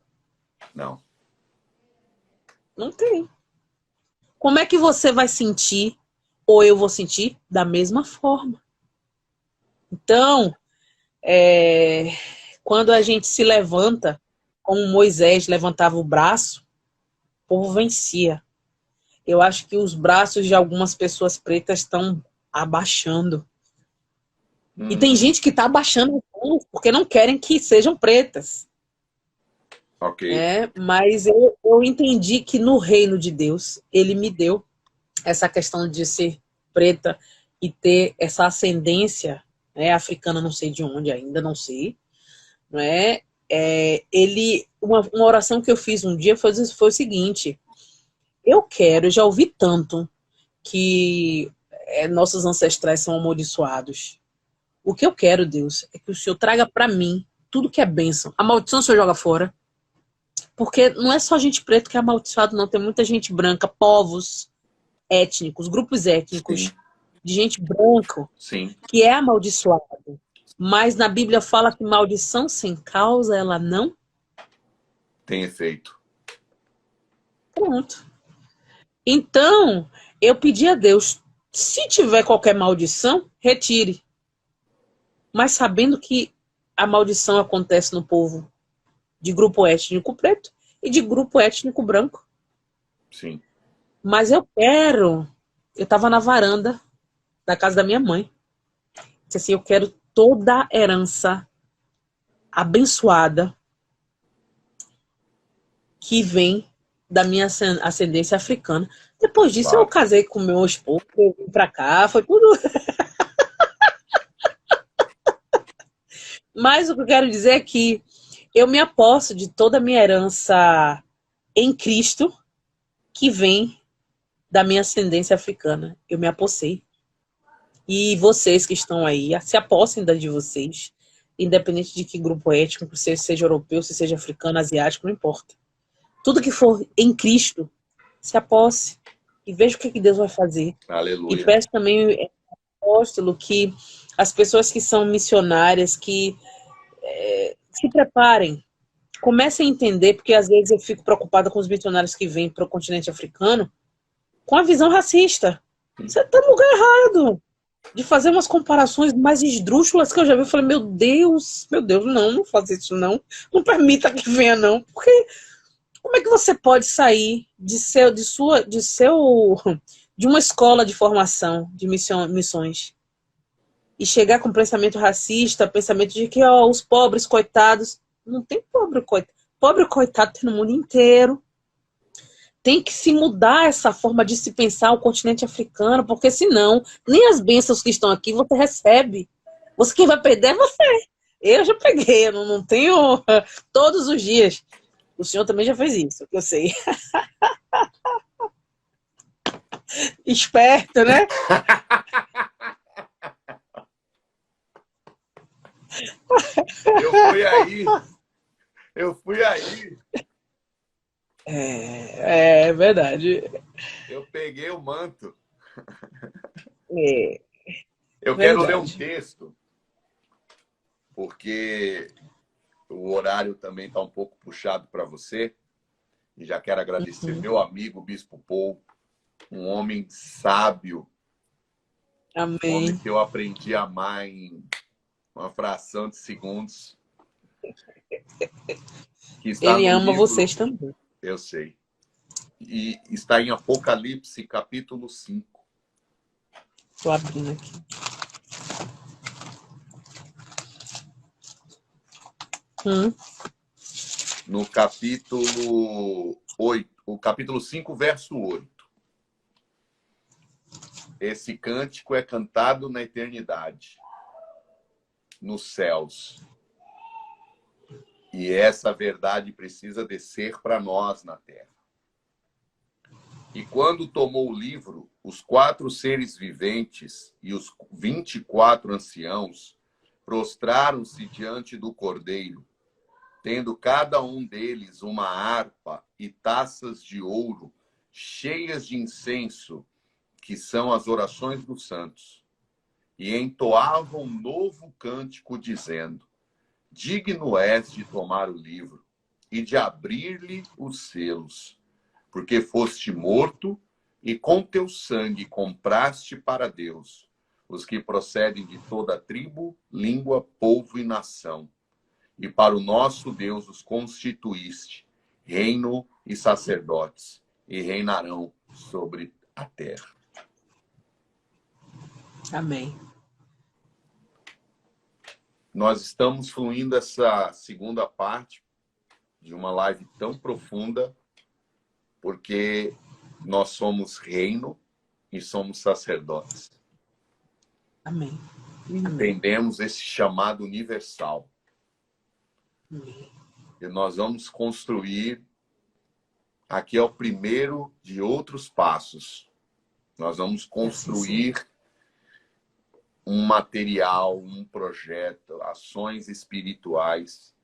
Não. Não tem. Como é que você vai sentir, ou eu vou sentir, da mesma forma? Então, quando a gente se levanta, como Moisés levantava o braço, o povo vencia. Eu acho que os braços de algumas pessoas pretas estão abaixando. E tem gente que está abaixando porque não querem que sejam pretas. Ok. Mas eu entendi que no reino de Deus, ele me deu essa questão de ser preta e ter essa ascendência, né, africana, não sei de onde ainda, não sei. Não é? Uma oração que eu fiz um dia foi o seguinte: eu já ouvi tanto que nossos ancestrais são amaldiçoados. O que eu quero, Deus, é que o Senhor traga para mim tudo que é bênção. A maldição o Senhor joga fora. Porque não é só gente preta que é amaldiçoado, não. Tem muita gente branca, povos étnicos, grupos étnicos, Sim. de gente branca, Sim. que é amaldiçoado. Mas na Bíblia fala que maldição sem causa, ela não tem efeito. Pronto. Então, eu pedi a Deus, se tiver qualquer maldição, retire. Mas sabendo que a maldição acontece no povo de grupo étnico preto e de grupo étnico branco. Sim. Mas eu estava na varanda da casa da minha mãe. Disse assim, eu quero toda a herança abençoada que vem da minha ascendência africana. Depois disso, eu casei com meu esposo, eu vim pra cá, foi tudo. Mas o que eu quero dizer é que eu me aposto de toda a minha herança em Cristo, que vem da minha ascendência africana. Eu me apossei. E vocês que estão aí, se apossem da de vocês, independente de que grupo étnico, se seja europeu, se seja africano, asiático, não importa. Tudo que for em Cristo, se aposse e veja o que Deus vai fazer. Aleluia. E peço também, apóstolo, que as pessoas que são missionárias, que se preparem, comecem a entender, porque às vezes eu fico preocupada com os missionários que vêm para o continente africano com a visão racista. Você está no lugar errado. De fazer umas comparações mais esdrúxulas que eu já vi. Eu falei, meu Deus, não faça isso, não. Não permita que venha, não. Porque como é que você pode sair de uma escola de formação de missões e chegar com pensamento racista, pensamento de que os pobres, coitados. Não tem pobre, coitado. Pobre, coitado tem no mundo inteiro. Tem que se mudar essa forma de se pensar o continente africano, porque senão, nem as bênçãos que estão aqui você recebe. Quem vai perder é você. Eu já peguei, eu não tenho todos os dias. O senhor também já fez isso, que eu sei. Esperto, né? Eu fui aí. É verdade. Eu peguei o manto. Eu quero ler um texto, porque o horário também está um pouco puxado para você. E já quero agradecer meu amigo Bispo Paul, um homem sábio. Amém. Um homem que eu aprendi a amar em uma fração de segundos. Que está Ele ama livro, vocês também. Eu sei. E está em Apocalipse, capítulo 5. Estou abrindo aqui. No capítulo o capítulo 5, verso 8. Esse cântico é cantado na eternidade, nos céus. E essa verdade precisa descer para nós na terra. E quando tomou o livro, os 4 seres viventes e os 24 anciãos prostraram-se diante do Cordeiro, tendo cada um deles uma harpa e taças de ouro cheias de incenso, que são as orações dos santos, e entoavam um novo cântico, dizendo: digno és de tomar o livro e de abrir-lhe os selos, porque foste morto e com teu sangue compraste para Deus os que procedem de toda tribo, língua, povo e nação. E para o nosso Deus os constituíste, reino e sacerdotes, e reinarão sobre a terra. Amém. Nós estamos fluindo essa segunda parte de uma live tão profunda, porque nós somos reino e somos sacerdotes. Amém. Entendemos esse chamado universal. Amém. E nós vamos construir, aqui é o primeiro de outros passos. Nós vamos construir um material, um projeto, ações espirituais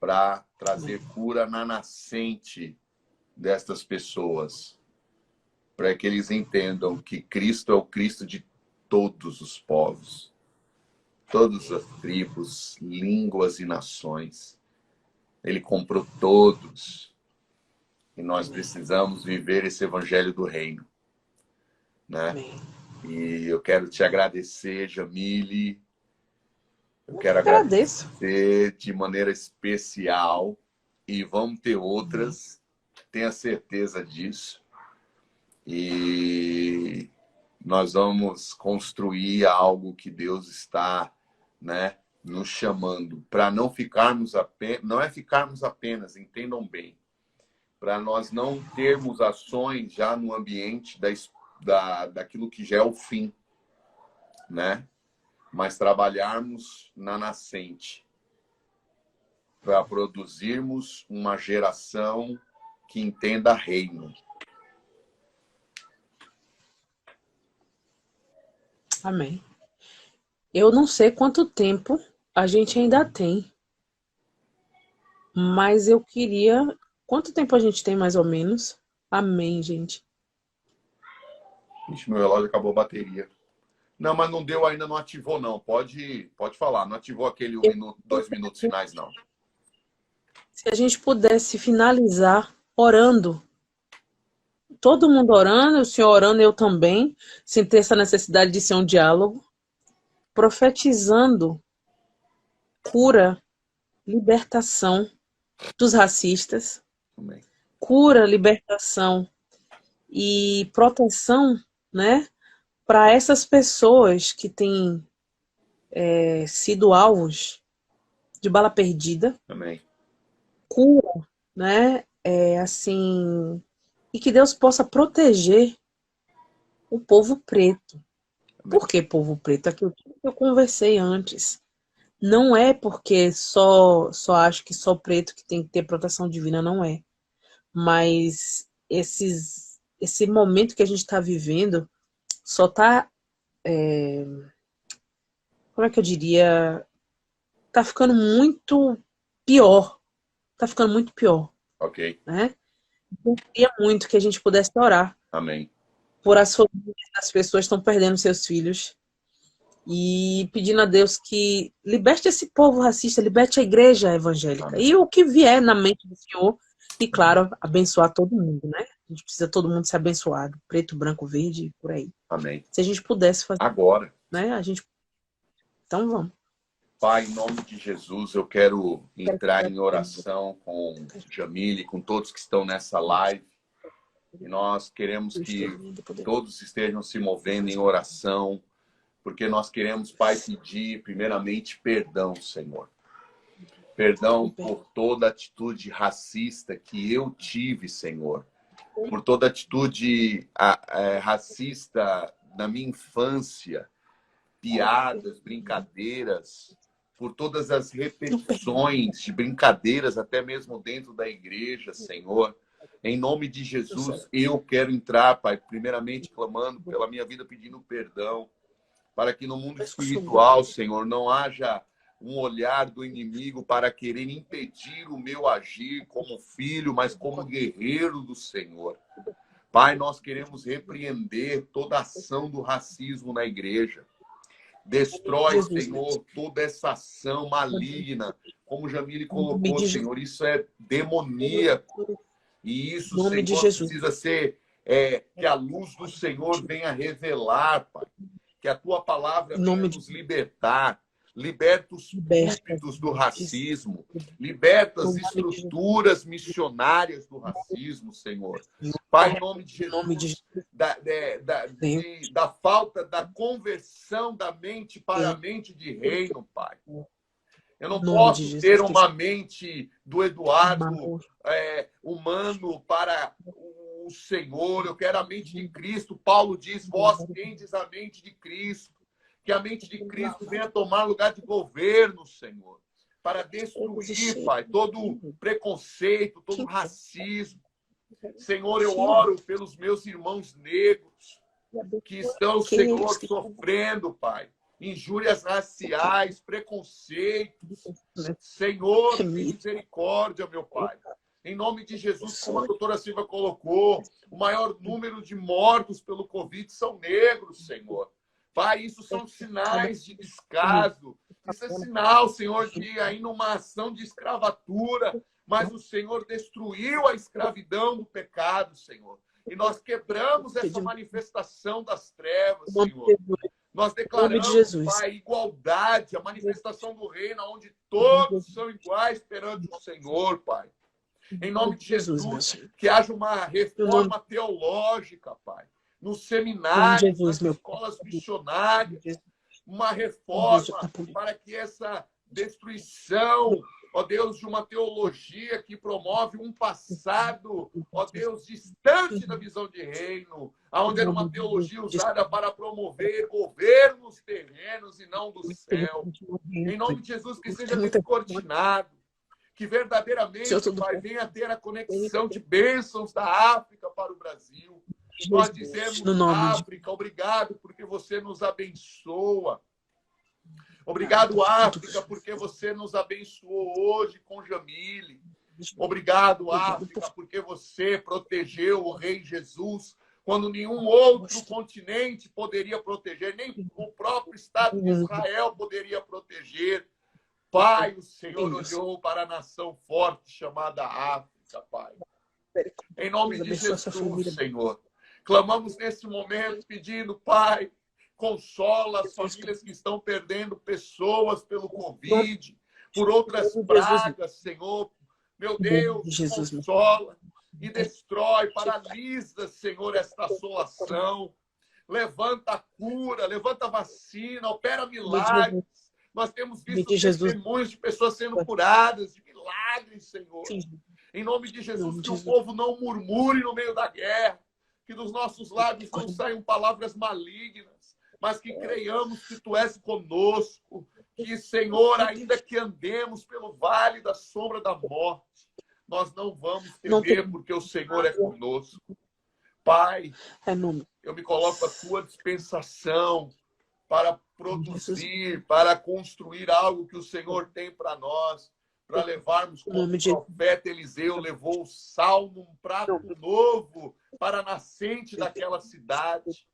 para trazer cura na nascente destas pessoas, para que eles entendam que Cristo é o Cristo de todos os povos, todas as tribos, línguas e nações. Ele comprou todos. E nós precisamos viver esse evangelho do reino, né? Amém. E eu quero te agradecer, Jamile. Eu quero agradeço. agradecer de maneira especial. E vamos ter outras, tenha certeza disso. E nós vamos construir algo que Deus está, né, nos chamando para não ficarmos apenas, não é ficarmos apenas, entendam bem, para nós não termos ações já no ambiente daquilo que já é o fim, né? Mas trabalharmos na nascente para produzirmos uma geração que entenda reino. Amém. Eu não sei quanto tempo a gente ainda tem, mas eu queria... Quanto tempo a gente tem, mais ou menos? Amém, gente. Ixi, meu relógio acabou a bateria. Não, mas não deu ainda, não ativou, não. Pode falar. Não ativou aquele 1 minuto, 2 minutos finais, não. Se a gente pudesse finalizar orando, todo mundo orando, o senhor orando, eu também, sem ter essa necessidade de ser um diálogo, profetizando cura, libertação dos racistas, Amém. cura, libertação e proteção, né, para essas pessoas que têm sido alvos de bala perdida. Amém. Cura, né, assim, e que Deus possa proteger o povo preto. Amém. Por que povo preto? Aquilo que eu conversei antes. Não é porque só acho que só preto que tem que ter proteção divina, não é. Mas esse momento que a gente está vivendo só está, como é que eu diria, está ficando muito pior. Está ficando muito pior. Ok. Né? Eu queria muito que a gente pudesse orar Amém. por as famílias das pessoas que estão perdendo seus filhos e pedindo a Deus que liberte esse povo racista, liberte a igreja evangélica. Amém. E o que vier na mente do Senhor, e claro, abençoar todo mundo, né? A gente precisa todo mundo ser abençoado, preto, branco, verde, por aí. Amém. Se a gente pudesse fazer, Agora, né? Então vamos. Pai, em nome de Jesus, eu quero entrar em oração com Jamile, com todos que estão nessa live. E nós queremos que todos estejam se movendo em oração, porque nós queremos, Pai, pedir primeiramente perdão, Senhor. Perdão por toda atitude racista que eu tive, Senhor. Por toda atitude racista na minha infância, piadas, brincadeiras, por todas as repetições de brincadeiras, até mesmo dentro da igreja, Senhor. Em nome de Jesus, eu quero entrar, Pai, primeiramente clamando pela minha vida, pedindo perdão, para que no mundo espiritual, Senhor, não haja um olhar do inimigo para querer impedir o meu agir como filho, mas como guerreiro do Senhor. Pai, nós queremos repreender toda ação do racismo na igreja. Destrói, Senhor, toda essa ação maligna. Como Jamile colocou, Senhor, isso é demoníaco. E isso, Senhor, precisa ser que a luz do Senhor venha revelar, Pai. Que a Tua palavra venha nos libertar. Liberta os púlpitos do racismo. Liberta as estruturas missionárias do racismo, Senhor. Pai, em nome de Jesus, da falta da conversão da mente para a mente de reino, Pai. Eu não posso ter uma mente do Eduardo humano para o Senhor. Eu quero a mente de Cristo. Paulo diz, vós tendes a mente de Cristo. Que a mente de Cristo venha tomar lugar de governo, Senhor. Para destruir, Pai, todo preconceito, todo racismo. Senhor, eu oro pelos meus irmãos negros que estão, Senhor, sofrendo, Pai. Injúrias raciais, preconceitos. Senhor, tem misericórdia, meu Pai. Em nome de Jesus, como a doutora Silva colocou, o maior número de mortos pelo Covid são negros, Senhor. Pai, isso são sinais de descaso. Isso é sinal, Senhor, de ainda uma ação de escravatura. Mas o Senhor destruiu a escravidão do pecado, Senhor. E nós quebramos essa manifestação das trevas, Senhor. Nós declaramos, Pai, igualdade, a manifestação do reino, onde todos são iguais perante o Senhor, Pai. Em nome de Jesus, que haja uma reforma teológica, Pai. Nos seminários, nas escolas missionárias, uma reforma para que essa destruição, ó Deus, de uma teologia que promove um passado, ó Deus, distante da visão de reino, onde era uma teologia usada para promover governos terrenos e não do céu. Em nome de Jesus, que seja descortinado, que verdadeiramente, Pai, venha ter a conexão de bênçãos da África para o Brasil. Nós dizemos, África, obrigado porque você nos abençoa. Obrigado, África, porque você nos abençoou hoje com Jamile. Obrigado, África, porque você protegeu o Rei Jesus quando nenhum outro continente poderia proteger, nem o próprio Estado de Israel poderia proteger. Pai, o Senhor olhou para a nação forte chamada África, Pai. Em nome de Jesus, Senhor. Clamamos nesse momento pedindo, Pai, consola as famílias que estão perdendo pessoas pelo Covid, por outras pragas, Senhor. Meu Deus, consola e destrói, paralisa, Senhor, esta assolação. Levanta a cura, levanta a vacina, opera milagres. Nós temos visto testemunhos de pessoas sendo curadas, de milagres, Senhor. Em nome de Jesus, que o povo não murmure no meio da guerra, que dos nossos lábios não saiam palavras malignas, mas que creiamos que Tu és conosco, que, Senhor, ainda que andemos pelo vale da sombra da morte, nós não vamos temer, porque o Senhor é conosco. Pai, eu me coloco à Tua dispensação para produzir, para construir algo que o Senhor tem para nós, para levarmos, como o profeta Eliseu levou o salmo, um prato novo para a nascente daquela cidade.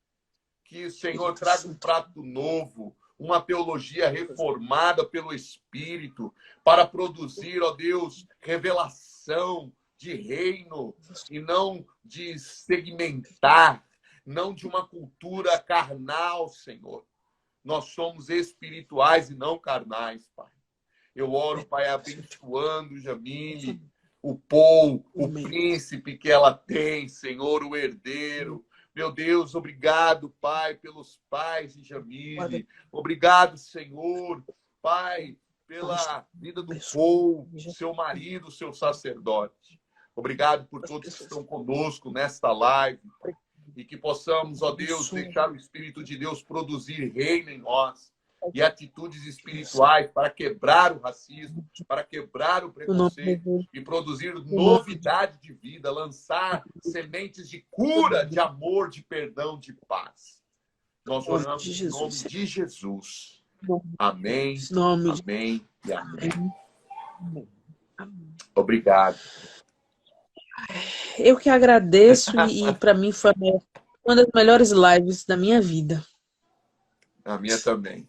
Que o Senhor traga um prato novo, uma teologia reformada pelo Espírito, para produzir, ó Deus, revelação de reino e não de segmentar, não de uma cultura carnal, Senhor. Nós somos espirituais e não carnais, Pai. Eu oro, Pai, abençoando Jamile, o Paul, o príncipe que ela tem, Senhor, o herdeiro. Meu Deus, obrigado, Pai, pelos pais de Jamile. Obrigado, Senhor, Pai, pela vida do Paul, seu marido, seu sacerdote. Obrigado por todos que estão conosco nesta live. E que possamos, ó Deus, deixar o Espírito de Deus produzir reino em nós. E atitudes espirituais para quebrar o racismo, para quebrar o preconceito e produzir novidade de vida, lançar sementes de cura, de amor, de perdão, de paz. Nós oramos em nome de Jesus. Amém, amém e amém. Obrigado. Eu que agradeço e para mim foi uma das melhores lives da minha vida. A minha também.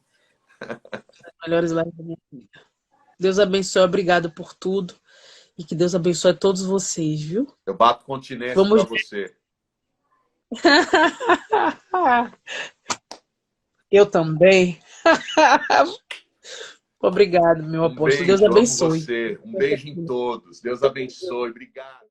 As melhores lives da minha vida. Deus abençoe, obrigado por tudo. E que Deus abençoe todos vocês, viu? Eu bato continência para você. Eu também. Obrigado, meu apóstolo. Deus abençoe. Um beijo em todos. Deus abençoe. Obrigado.